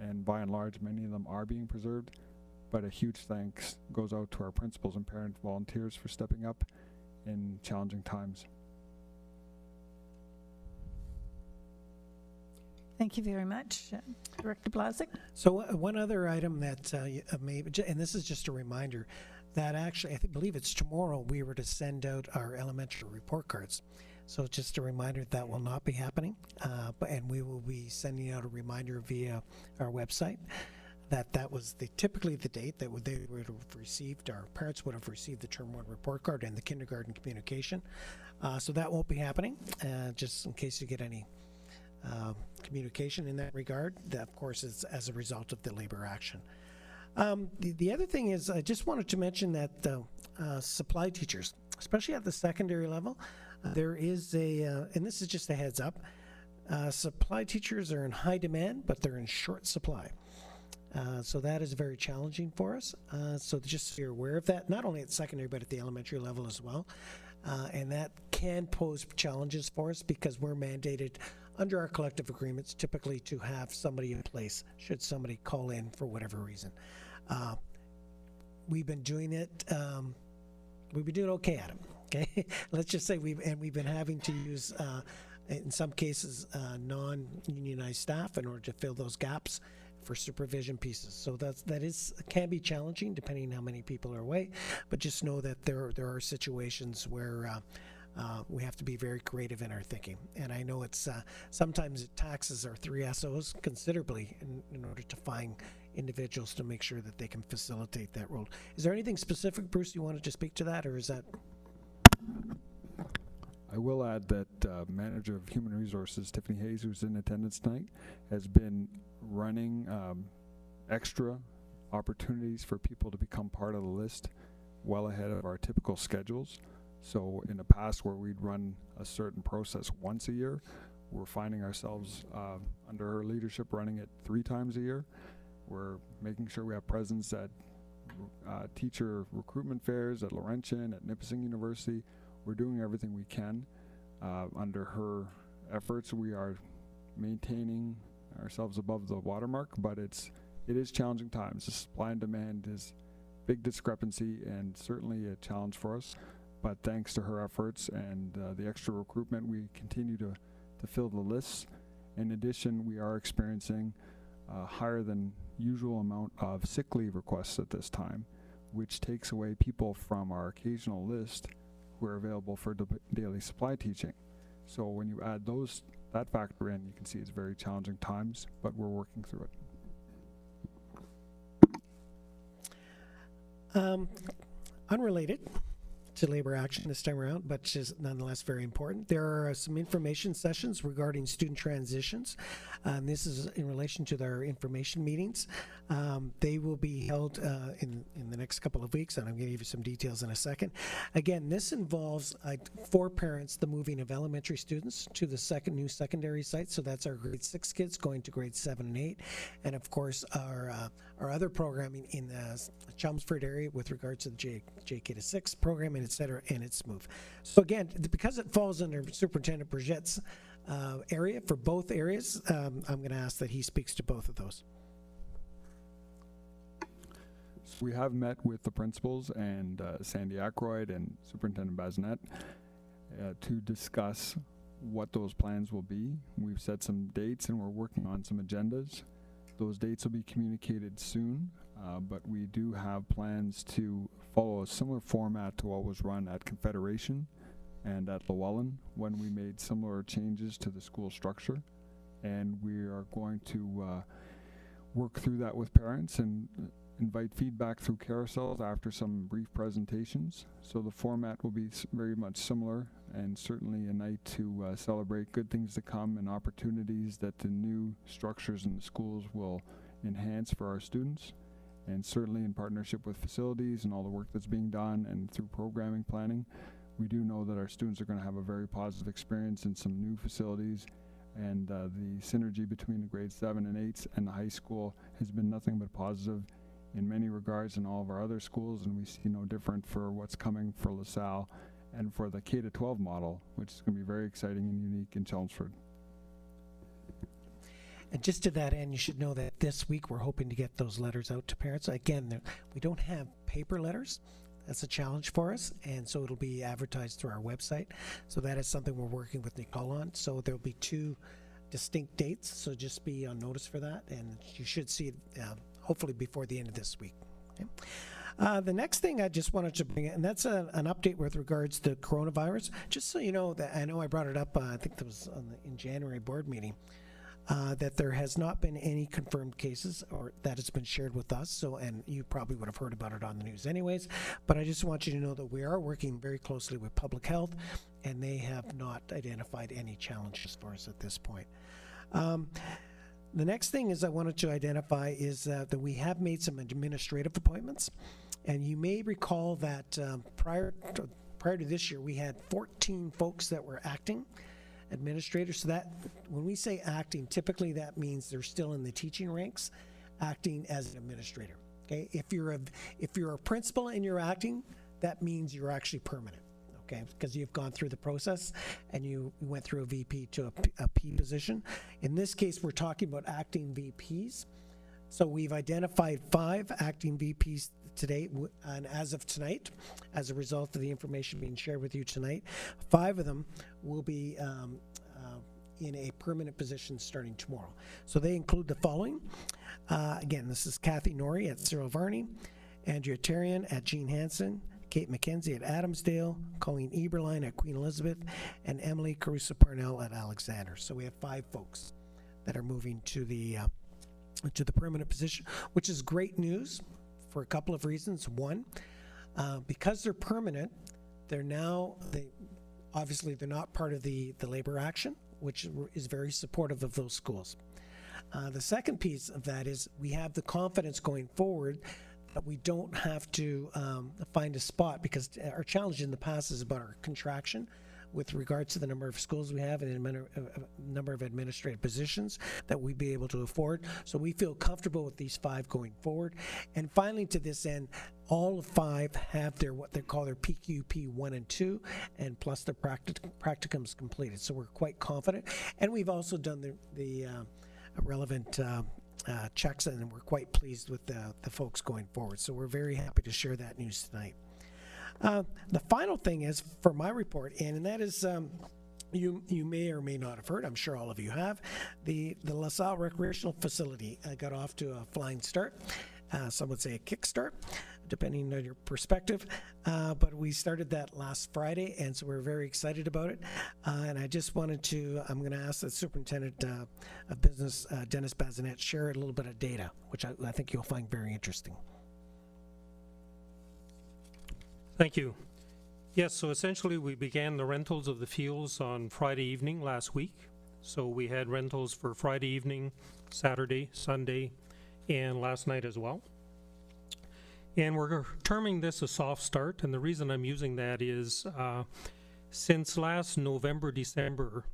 And by and large, many of them are being preserved, but a huge thanks goes out to our principals and parent volunteers for stepping up in challenging times. Thank you very much. Director Blazik? So one other item that and this is just a reminder, that actually, I believe it's tomorrow, we were to send out our elementary report cards. So just a reminder that will not be happening, and we will be sending out a reminder via our website. That was typically the date that they would have received, our parents would have received the Term 1 report card and the kindergarten communication. So that won't be happening, just in case you get any communication in that regard. That, of course, is as a result of the labor action. The other thing is, I just wanted to mention that supply teachers, especially at the secondary level, there is and this is just a heads up, supply teachers are in high demand, but they're in short supply. So that is very challenging for us. So just so you're aware of that, not only at secondary, but at the elementary level as well. And that can pose challenges for us because we're mandated under our collective agreements typically to have somebody in place should somebody call in for whatever reason. We've been doing it, we've been doing okay at it, okay? Let's just say we've been having to use, in some cases, non-unionized staff in order to fill those gaps for supervision pieces. So that can be challenging depending on how many people are away, but just know that there are situations where we have to be very creative in our thinking. And I know it's sometimes it taxes our 3 SOs considerably in order to find individuals to make sure that they can facilitate that role. Is there anything specific, Bruce, you wanted to speak to that, or is that? I will add that Manager of Human Resources, Tiffany Hayes, who's in attendance tonight, has been running extra opportunities for people to become part of the list well ahead of our typical schedules. So in the past where we'd run a certain process once a year, we're finding ourselves under her leadership running it 3 times a year. We're making sure we have presence at teacher recruitment fairs, at Laurentian, at Nipissing University. We're doing everything we can. Under her efforts, we are maintaining ourselves above the watermark, but it is challenging times. The supply and demand is big discrepancy and certainly a challenge for us. But thanks to her efforts and the extra recruitment, we continue to fill the lists. In addition, we are experiencing a higher than usual amount of sick leave requests at this time, which takes away people from our occasional list who are available for daily supply teaching. So when you add that factor in, you can see it's very challenging times, but we're working through it. Unrelated to labor action this time around, but just nonetheless very important. There are some information sessions regarding student transitions. This is in relation to their information meetings. They will be held in the next couple of weeks, and I'm going to give you some details in a second. Again, this involves, for parents, the moving of elementary students to the new secondary site. So that's our grade 6 kids going to grade 7 and 8. And of course, our other programming in the Chelmsford area with regards to the JK to 6 program, and et cetera, and its move. So again, because it falls under Superintendent Burgett's area for both areas, I'm going to ask that he speaks to both of those. We have met with the principals and Sandy Aykroyd and Superintendent Bazinet to discuss what those plans will be. We've set some dates and we're working on some agendas. Those dates will be communicated soon, but we do have plans to follow a similar format to what was run at Confederation and at Llewellyn when we made similar changes to the school structure. And we are going to work through that with parents and invite feedback through carousels after some brief presentations. So the format will be very much similar, and certainly a night to celebrate good things to come and opportunities that the new structures in the schools will enhance for our students, and certainly in partnership with facilities and all the work that's being done and through programming planning. We do know that our students are going to have a very positive experience in some new facilities, and the synergy between the grade 7 and 8s and the high school has been nothing but positive in many regards in all of our other schools, and we see no different for what's coming for LaSalle and for the K-12 model, which is going to be very exciting and unique in Chelmsford. And just to that end, you should know that this week we're hoping to get those letters out to parents. Again, we don't have paper letters. That's a challenge for us, and so it'll be advertised through our website. So that is something we're working with Nicole on. So there'll be 2 distinct dates, so just be on notice for that, and you should see it hopefully before the end of this week. Okay. The next thing I just wanted to bring in, and that's an update with regards to coronavirus. Just so you know, that I know I brought it up, I think that was in January board meeting, that there has not been any confirmed cases or that has been shared with us. So, and you probably would have heard about it on the news anyways, but I just want you to know that we are working very closely with public health, and they have not identified any challenges for us at this point. The next thing is I wanted to identify is that we have made some administrative appointments, and you may recall that prior to this year we had 14 folks that were acting administrators. So that when we say acting, typically that means they're still in the teaching ranks, acting as an administrator. Okay, if you're a principal and you're acting, that means you're actually permanent. Okay, because you've gone through the process and you went through a VP to a P position. In this case, we're talking about acting VPs. So we've identified 5 acting VPs today, and as of tonight, as a result of the information being shared with you tonight, 5 of them will be in a permanent position starting tomorrow. So they include the following. Again, this is Kathy Norrie at Cyril Varney, Andrea Tarian at Jean Hansen, Kate McKenzie at Adamsdale, Colleen Eberline at Queen Elizabeth, and Emily Caruso Parnell at Alexander. So we have 5 folks that are moving to the permanent position, which is great news for a couple of reasons. One, because they're permanent, obviously they're not part of the labor action, which is very supportive of those schools. The second piece of that is we have the confidence going forward that we don't have to find a spot, because our challenge in the past is about our contraction with regards to the number of schools we have and the number of administrative positions that we'd be able to afford. So we feel comfortable with these 5 going forward. And finally, to this end, all 5 have what they call their PQP 1 and 2, and plus their practicums completed. So we're quite confident. And we've also done the relevant checks, and we're quite pleased with the folks going forward. So we're very happy to share that news tonight. The final thing is for my report, and that is you may or may not have heard, I'm sure all of you have, the LaSalle Recreational Facility got off to a flying start. Some would say a kickstart, depending on your perspective. But we started that last Friday, and so we're very excited about it. And I just wanted I'm going to ask the Superintendent of Business, Dennis Bazinet, share a little bit of data, which I think you'll find very interesting. Thank you. Yes, so essentially we began the rentals of the fields on Friday evening last week. So we had rentals for Friday evening, Saturday, Sunday, and last night as well. And we're terming this a soft start, and the reason I'm using that is since last November, December,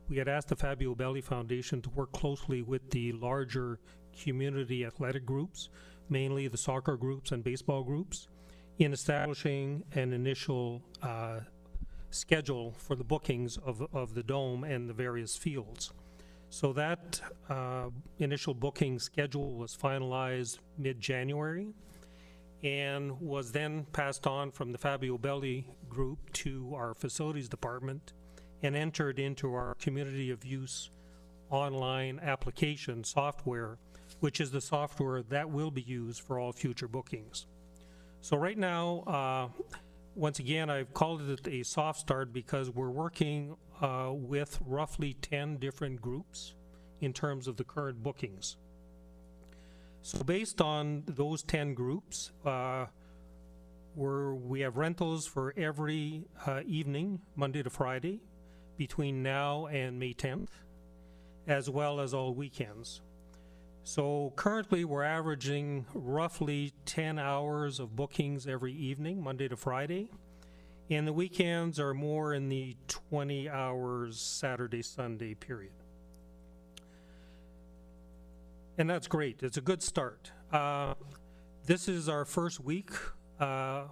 we had asked the Fabio Belli Foundation to work closely with the larger community athletic groups, mainly the soccer groups and baseball groups, in establishing an initial schedule for the bookings of the Dome and the various fields. So that initial booking schedule was finalized mid-January and was then passed on from the Fabio Belli group to our facilities department and entered into our community of use online application software, which is the software that will be used for all future bookings. So right now, once again, I've called it a soft start because we're working with roughly 10 different groups in terms of the current bookings. So based on those 10 groups, we have rentals for every evening, Monday to Friday, between now and May 10th, as well as all weekends. So currently we're averaging roughly 10 hours of bookings every evening, Monday to Friday, and the weekends are more in the 20 hours Saturday, Sunday period. And that's great. It's a good start. This is our first week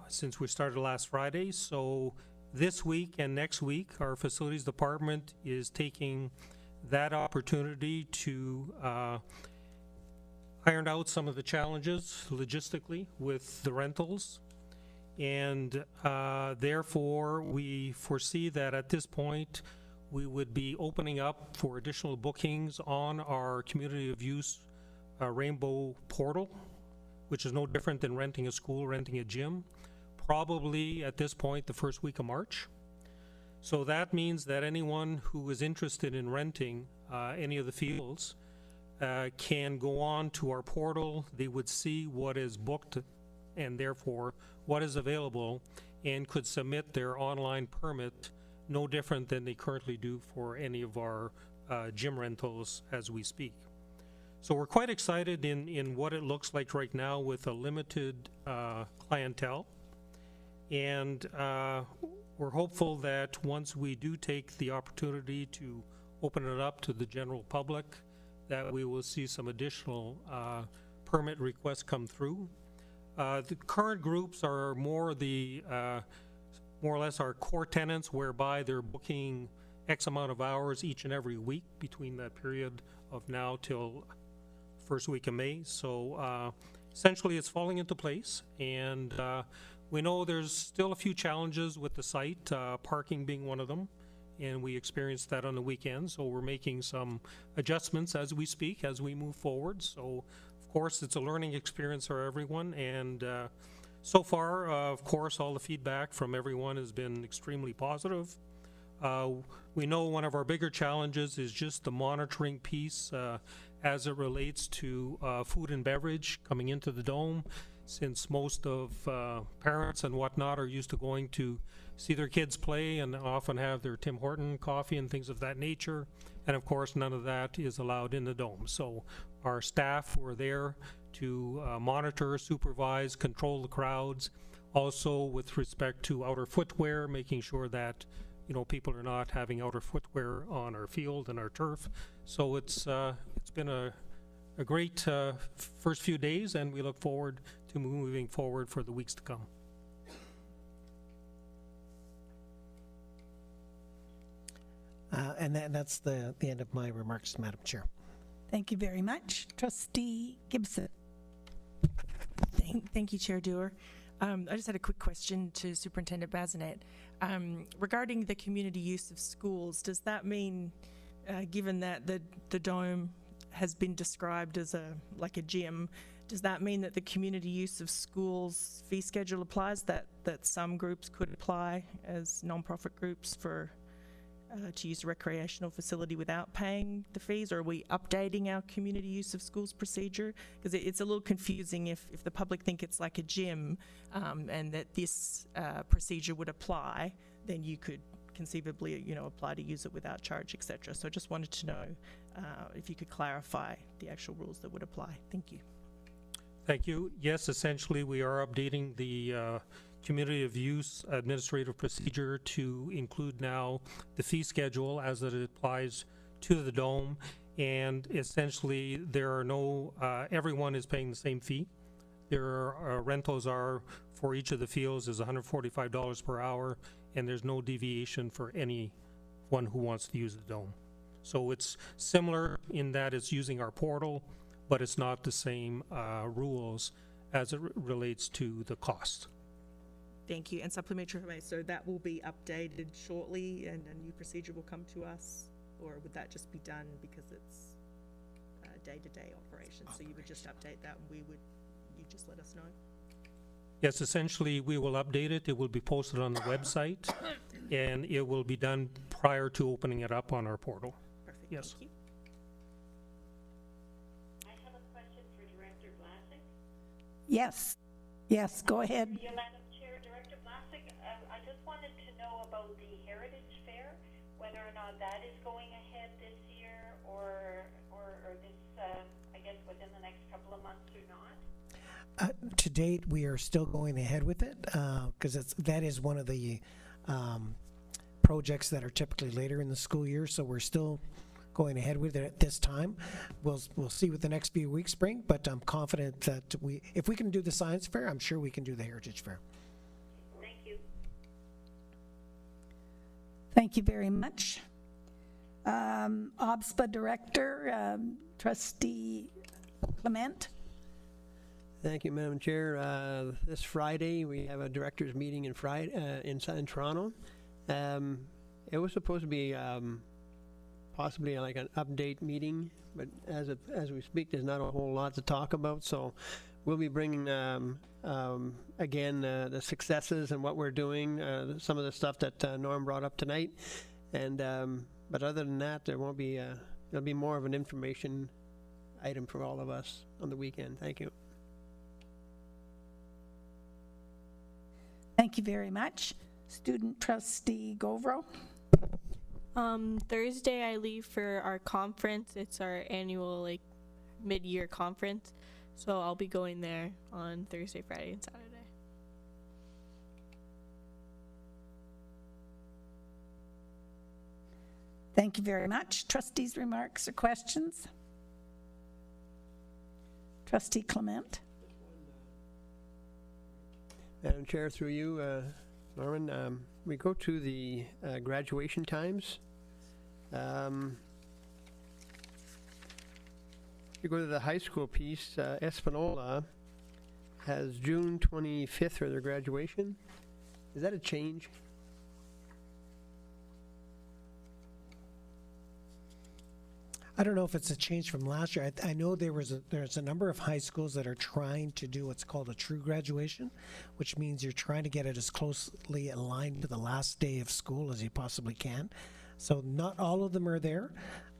since we started last Friday. So this week and next week, our facilities department is taking that opportunity to iron out some of the challenges logistically with the rentals. And therefore, we foresee that at this point, we would be opening up for additional bookings on our community of use Rainbow portal, which is no different than renting a school, renting a gym, probably at this point the first week of March. So that means that anyone who is interested in renting any of the fields can go on to our portal. They would see what is booked and therefore what is available and could submit their online permit no different than they currently do for any of our gym rentals as we speak. So we're quite excited in what it looks like right now with a limited clientele. And we're hopeful that once we do take the opportunity to open it up to the general public, that we will see some additional permit requests come through. The current groups are more or less our core tenants, whereby they're booking X amount of hours each and every week between that period of now till first week of May. So essentially it's falling into place, and we know there's still a few challenges with the site, parking being one of them, and we experienced that on the weekend. So we're making some adjustments as we speak, as we move forward. So of course it's a learning experience for everyone, and so far, of course, all the feedback from everyone has been extremely positive. We know one of our bigger challenges is just the monitoring piece as it relates to food and beverage coming into the Dome, since most of parents and whatnot are used to going to see their kids play and often have their Tim Horton coffee and things of that nature. And of course, none of that is allowed in the Dome. So our staff were there to monitor, supervise, control the crowds. Also with respect to outer footwear, making sure that people are not having outer footwear on our field and our turf. So it's been a great first few days, and we look forward to moving forward for the weeks to come. And that's the end of my remarks, Madam Chair. Thank you very much. Trustee Gibson. Thank you, Chair Dewar. I just had a quick question to Superintendent Bazinet. Regarding the community use of schools, does that mean, given that the Dome has been described as like a gym, does that mean that the community use of schools fee schedule applies, that some groups could apply as non-profit groups for to use a recreational facility without paying the fees, or are we updating our community use of schools procedure? Because it's a little confusing if the public think it's like a gym and that this procedure would apply, then you could conceivably apply to use it without charge, etc. So I just wanted to know if you could clarify the actual rules that would apply. Thank you. Thank you. Yes, essentially, we are updating the community of use administrative procedure to include now the fee schedule as it applies to the dome. And essentially, there are no, everyone is paying the same fee. There are, rentals are, for each of the fields is $145 per hour, and there's no deviation for anyone who wants to use the dome. So it's similar in that it's using our portal, but it's not the same rules as it relates to the cost. Thank you. And supplementary information, so that will be updated shortly and a new procedure will come to us? Or would that just be done because it's day-to-day operations? So you would just update that and you just let us know? Yes, essentially, we will update it. It will be posted on the website, and it will be done prior to opening it up on our portal. Perfect. Yes. Thank you. I have a question for Director Vlasic. Yes, yes, go ahead. You, Madam Chair, Director Vlasic, I just wanted to know about the Heritage Fair, whether or not that is going ahead this year or this, I guess, within the next couple of months or not. To date, we are still going ahead with it because that is one of the projects that are typically later in the school year. So we're still going ahead with it at this time. We'll see what the next few weeks bring, but I'm confident that if we can do the science fair, I'm sure we can do the Heritage Fair. Thank you. Thank you very much. OBSPA Director, Trustee Clement. Thank you, Madam Chair. This Friday, we have a directors' meeting in Toronto. It was supposed to be possibly like an update meeting, but as we speak, there's not a whole lot to talk about. So we'll be bringing again the successes and what we're doing, some of the stuff that Norm brought up tonight, and but other than that, there'll be more of an information item for all of us on the weekend. Thank you. Thank you very much. Student Trustee Govro. Thursday I leave for our conference. It's our annual mid-year conference. So I'll be going there on Thursday, Friday, and Saturday. Thank you very much. Trustees' remarks or questions? Trustee Clement. Madam Chair, through you, Norman, we go to the graduation times. You go to the high school piece, Espanola has June 25th for their graduation. Is that a change? I don't know if it's a change from last year. I know there's a number of high schools that are trying to do what's called a true graduation, which means you're trying to get it as closely aligned to the last day of school as you possibly can. So not all of them are there,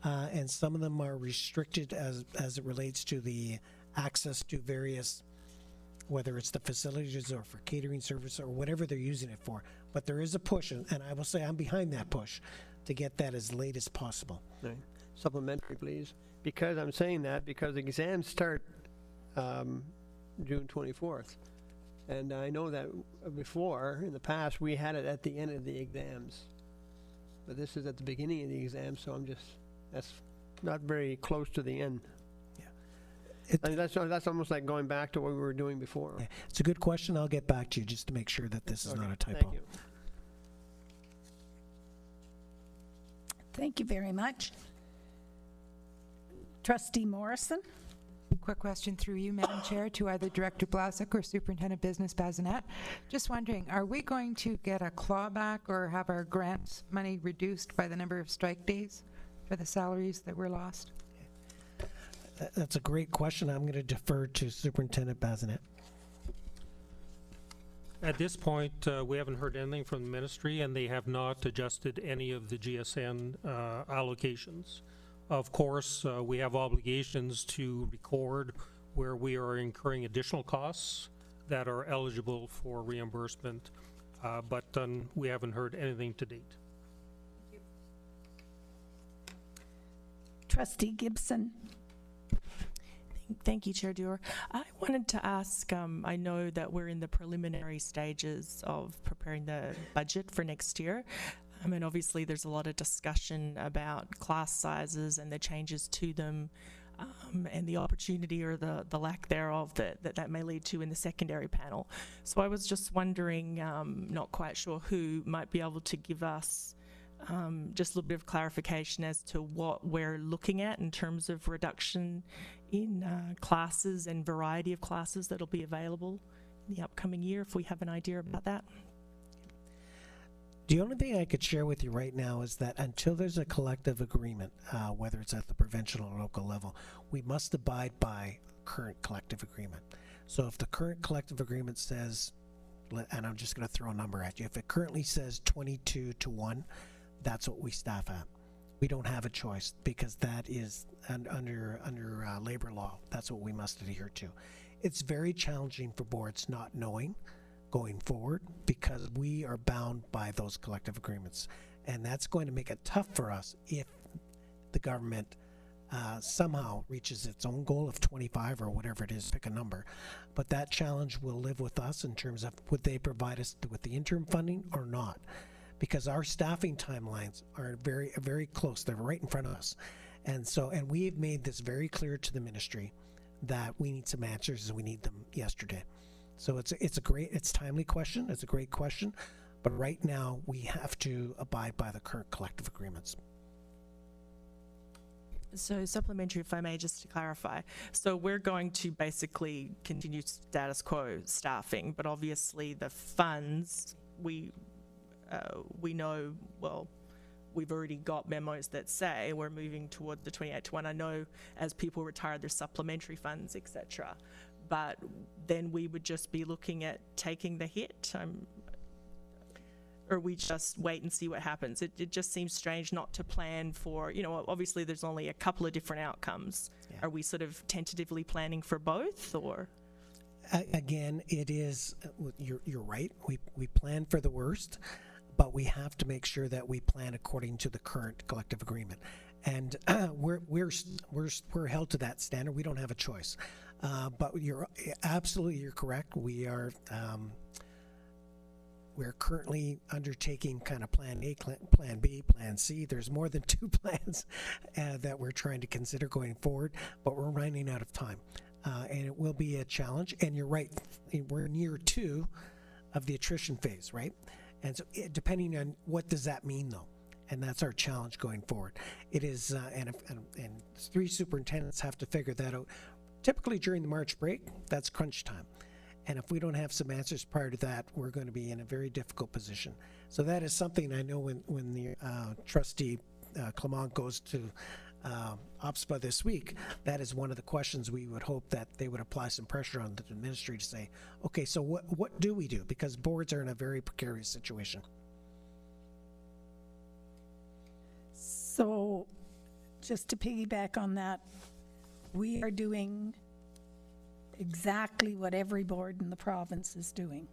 and some of them are restricted as it relates to the access to various, whether it's the facilities or for catering service or whatever they're using it for. But there is a push, and I will say I'm behind that push to get that as late as possible. Right. Supplementary, please. Because I'm saying that because exams start June 24th. And I know that before, in the past, we had it at the end of the exams. But this is at the beginning of the exam, so that's not very close to the end. Yeah. I mean, that's almost like going back to what we were doing before. Yeah, it's a good question. I'll get back to you just to make sure that this is Okay, not a typo. Thank you. Thank you very much. Trustee Morrison. Quick question through you, Madam Chair, to either Director Blasek or Superintendent Business Bazinet. Just wondering, are we going to get a clawback or have our grants money reduced by the number of strike days for the salaries that were lost? That's a great question. I'm going to defer to Superintendent Bazinet. At this point, we haven't heard anything from the ministry, and they have not adjusted any of the GSN allocations. Of course, we have obligations to record where we are incurring additional costs that are eligible for reimbursement, but we haven't heard anything to date. Trustee Gibson. Thank you, Chair Dewar. I wanted to ask, I know that we're in the preliminary stages of preparing the budget for next year. And obviously there's a lot of discussion about class sizes and the changes to them, and the opportunity or the lack thereof that may lead to in the secondary panel. So I was just wondering, not quite sure who might be able to give us just a little bit of clarification as to what we're looking at in terms of reduction in classes and variety of classes that'll be available in the upcoming year, if we have an idea about that. The only thing I could share with you right now is that until there's a collective agreement, whether it's at the provincial or local level, we must abide by current collective agreement. So if the current collective agreement says, and I'm just going to throw a number at you, if it currently says 22-1, that's what we staff at. We don't have a choice because that is under labor law. That's what we must adhere to. It's very challenging for boards not knowing going forward because we are bound by those collective agreements, and that's going to make it tough for us if the government somehow reaches its own goal of 25 or whatever it is, pick a number. But that challenge will live with us in terms of would they provide us with the interim funding or not, because our staffing timelines are very, very close. They're right in front of us. And we've made this very clear to the ministry that we need some answers and we need them yesterday. So it's a timely question. It's a great question, but right now we have to abide by the current collective agreements. So supplementary, if I may, just to clarify. So we're going to basically continue status quo staffing, but obviously the funds, we know, well, we've already got memos that say we're moving toward the 28-1. I know as people retire, there's supplementary funds, etc. But then we would just be looking at taking the hit, or we just wait and see what happens. It just seems strange not to plan for, obviously there's only a couple of different outcomes. Yeah. Are we sort of tentatively planning for both, or? Again, it is, you're right. We plan for the worst, but we have to make sure that we plan according to the current collective agreement. And we're held to that standard. We don't have a choice. But you're correct. We're currently undertaking kind of plan A, plan B, plan C. There's more than 2 plans that we're trying to consider going forward, but we're running out of time. And it will be a challenge. And you're right, we're in year 2 of the attrition phase, right? And so depending on what does that mean though? And that's our challenge going forward. It is, and 3 superintendents have to figure that out. Typically during the March break, that's crunch time. And if we don't have some answers prior to that, we're going to be in a very difficult position. So that is something I know when the trustee Clement goes to OPSPA this week, that is one of the questions we would hope that they would apply some pressure on the ministry to say, okay, so what do we do? Because boards are in a very precarious situation. So just to piggyback on that, we are doing exactly what every board in the province is doing.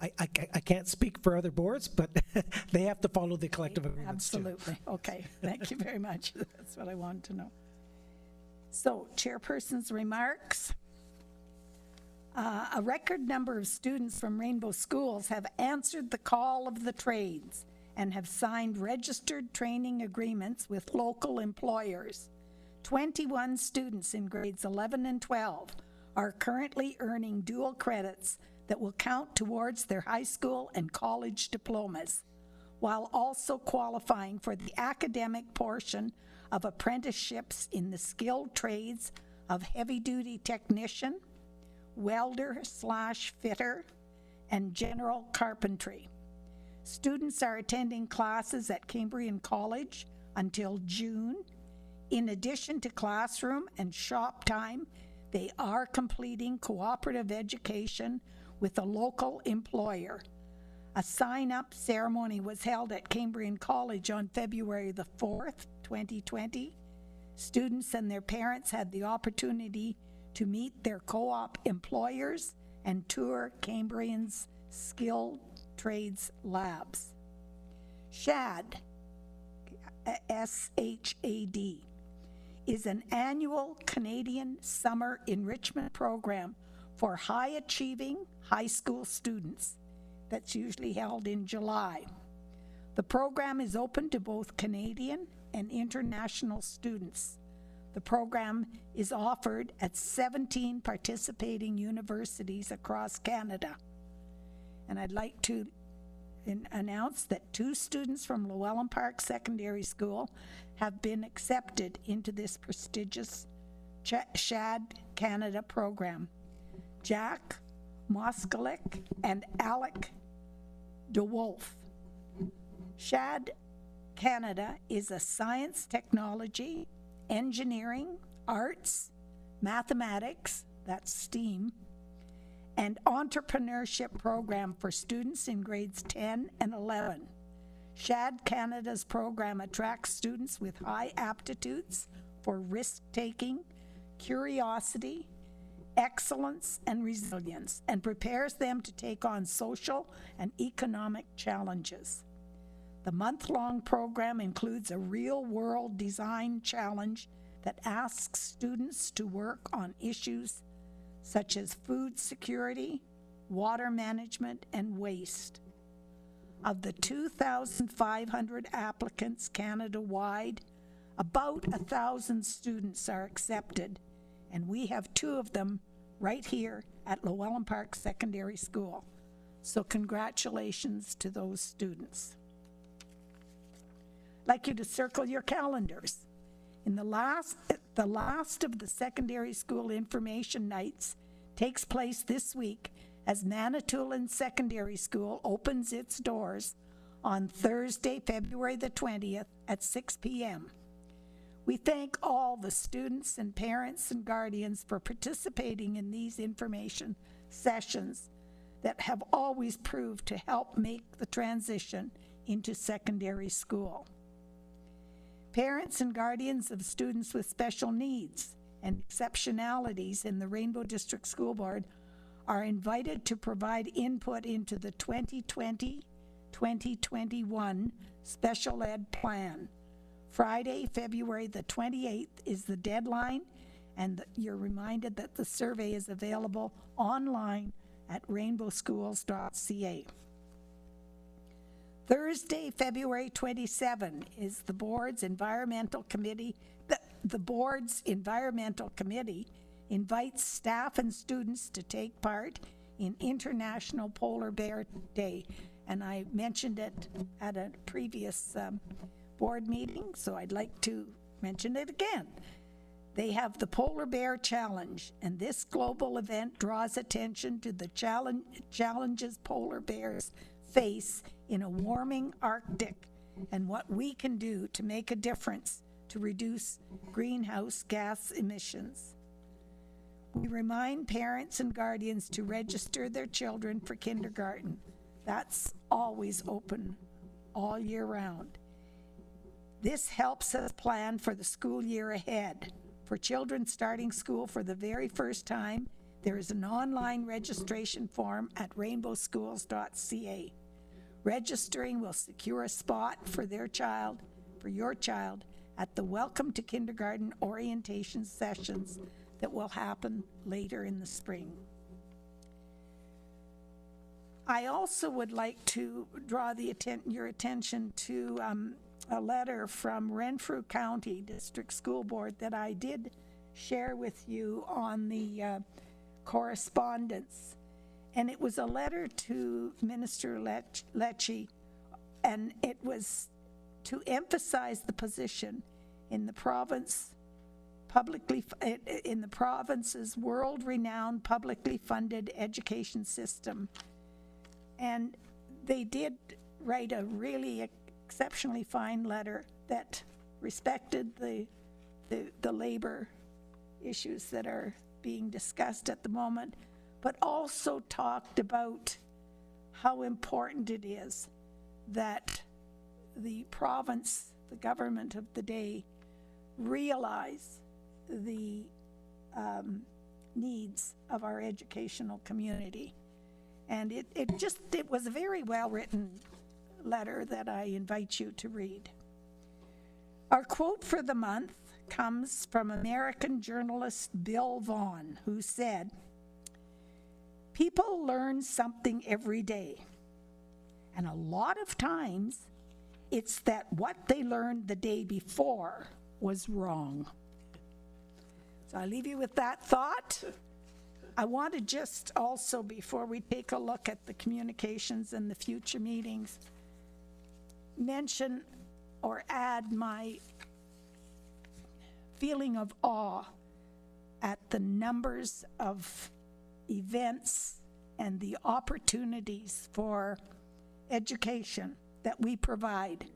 I can't speak for other boards, but they have to follow the collective agreements too. Absolutely. Okay. Thank you very much. That's what I wanted to know. So, chairperson's remarks. A record number of students from Rainbow Schools have answered the call of the trades and have signed registered training agreements with local employers. 21 students in grades 11 and 12 are currently earning dual credits that will count towards their high school and college diplomas, while also qualifying for the academic portion of apprenticeships in the skilled trades of heavy-duty technician, welder/fitter, and general carpentry. Students are attending classes at Cambrian College until June. In addition to classroom and shop time, they are completing cooperative education with a local employer. A sign-up ceremony was held at Cambrian College on February the 4th, 2020. Students and their parents had the opportunity to meet their co-op employers and tour Cambrian's skilled trades labs. SHAD, S-H-A-D, is an annual Canadian summer enrichment program for high-achieving high school students that's usually held in July. The program is open to both Canadian and international students. The program is offered at 17 participating universities across Canada. And I'd like to announce that 2 students from Llewellyn Park Secondary School have been accepted into this prestigious SHAD Canada program. Jack Moskalik and Alec DeWolf. SHAD Canada is a science, technology, engineering, arts, mathematics, that's STEAM, and entrepreneurship program for students in grades 10 and 11. SHAD Canada's program attracts students with high aptitudes for risk-taking, curiosity, excellence, and resilience, and prepares them to take on social and economic challenges. The month-long program includes a real-world design challenge that asks students to work on issues such as food security, water management, and waste. Of the 2,500 applicants Canada-wide, about 1,000 students are accepted, and we have 2 of them right here at Llewellyn Park Secondary School. So congratulations to those students. I'd like you to circle your calendars. In the last of the secondary school information nights takes place this week as Manitoulin Secondary School opens its doors on Thursday, February the 20th at 6 p.m. We thank all the students and parents and guardians for participating in these information sessions that have always proved to help make the transition into secondary school. Parents and guardians of students with special needs and exceptionalities in the Rainbow District School Board are invited to provide input into the 2020-2021 Special Ed Plan. Friday, February the 28th is the deadline, and you're reminded that the survey is available online at rainbowschools.ca. Thursday, February 27 is the board's environmental committee. The board's environmental committee invites staff and students to take part in International Polar Bear Day. And I mentioned it at a previous board meeting, so I'd like to mention it again. They have the Polar Bear Challenge, and this global event draws attention to the challenges polar bears face in a warming Arctic and what we can do to make a difference to reduce greenhouse gas emissions. We remind parents and guardians to register their children for kindergarten. That's always open all year round. This helps us plan for the school year ahead. For children starting school for the very first time, there is an online registration form at rainbowschools.ca. Registering will secure a spot for your child, at the Welcome to Kindergarten orientation sessions that will happen later in the spring. I also would like to draw your attention to a letter from Renfrew County District School Board that I did share with you on the correspondence. And it was a letter to Minister Lecce, and it was to emphasize the position in the province's world-renowned publicly funded education system. And they did write a really exceptionally fine letter that respected the labor issues that are being discussed at the moment, but also talked about how important it is that the province, the government of the day, realize the needs of our educational community. And it was a very well-written letter that I invite you to read. Our quote for the month comes from American journalist Bill Vaughan, who said, "People learn something every day, and a lot of times it's that what they learned the day before was wrong." So I leave you with that thought. I want to just also, before we take a look at the communications and the future meetings, mention or add my feeling of awe at the numbers of events and the opportunities for education that we provide,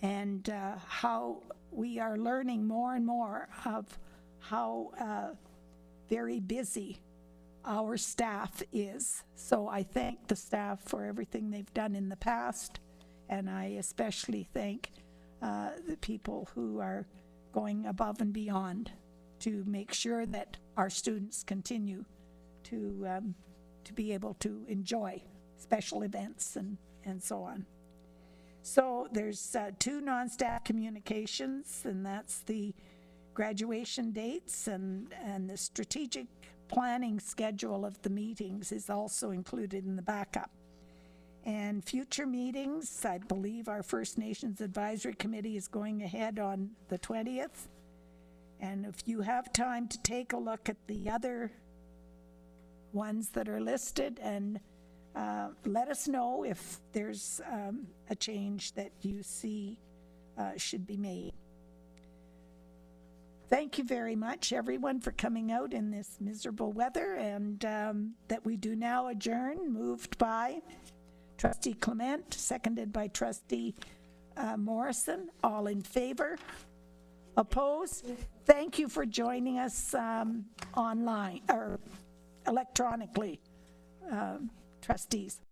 and how we are learning more and more of how very busy our staff is. So I thank the staff for everything they've done in the past, and I especially thank the people who are going above and beyond to make sure that our students continue to be able to enjoy special events and so on. So there's 2 non-staff communications, and that's the graduation dates, and the strategic planning schedule of the meetings is also included in the backup. And future meetings, I believe our First Nations Advisory Committee is going ahead on the 20th. And if you have time to take a look at the other ones that are listed, and let us know if there's a change that you see should be made. Thank you very much, everyone, for coming out in this miserable weather, and that we do now adjourn, moved by Trustee Clement, seconded by Trustee Morrison. All in favor? Opposed? Thank you for joining us online or electronically, trustees.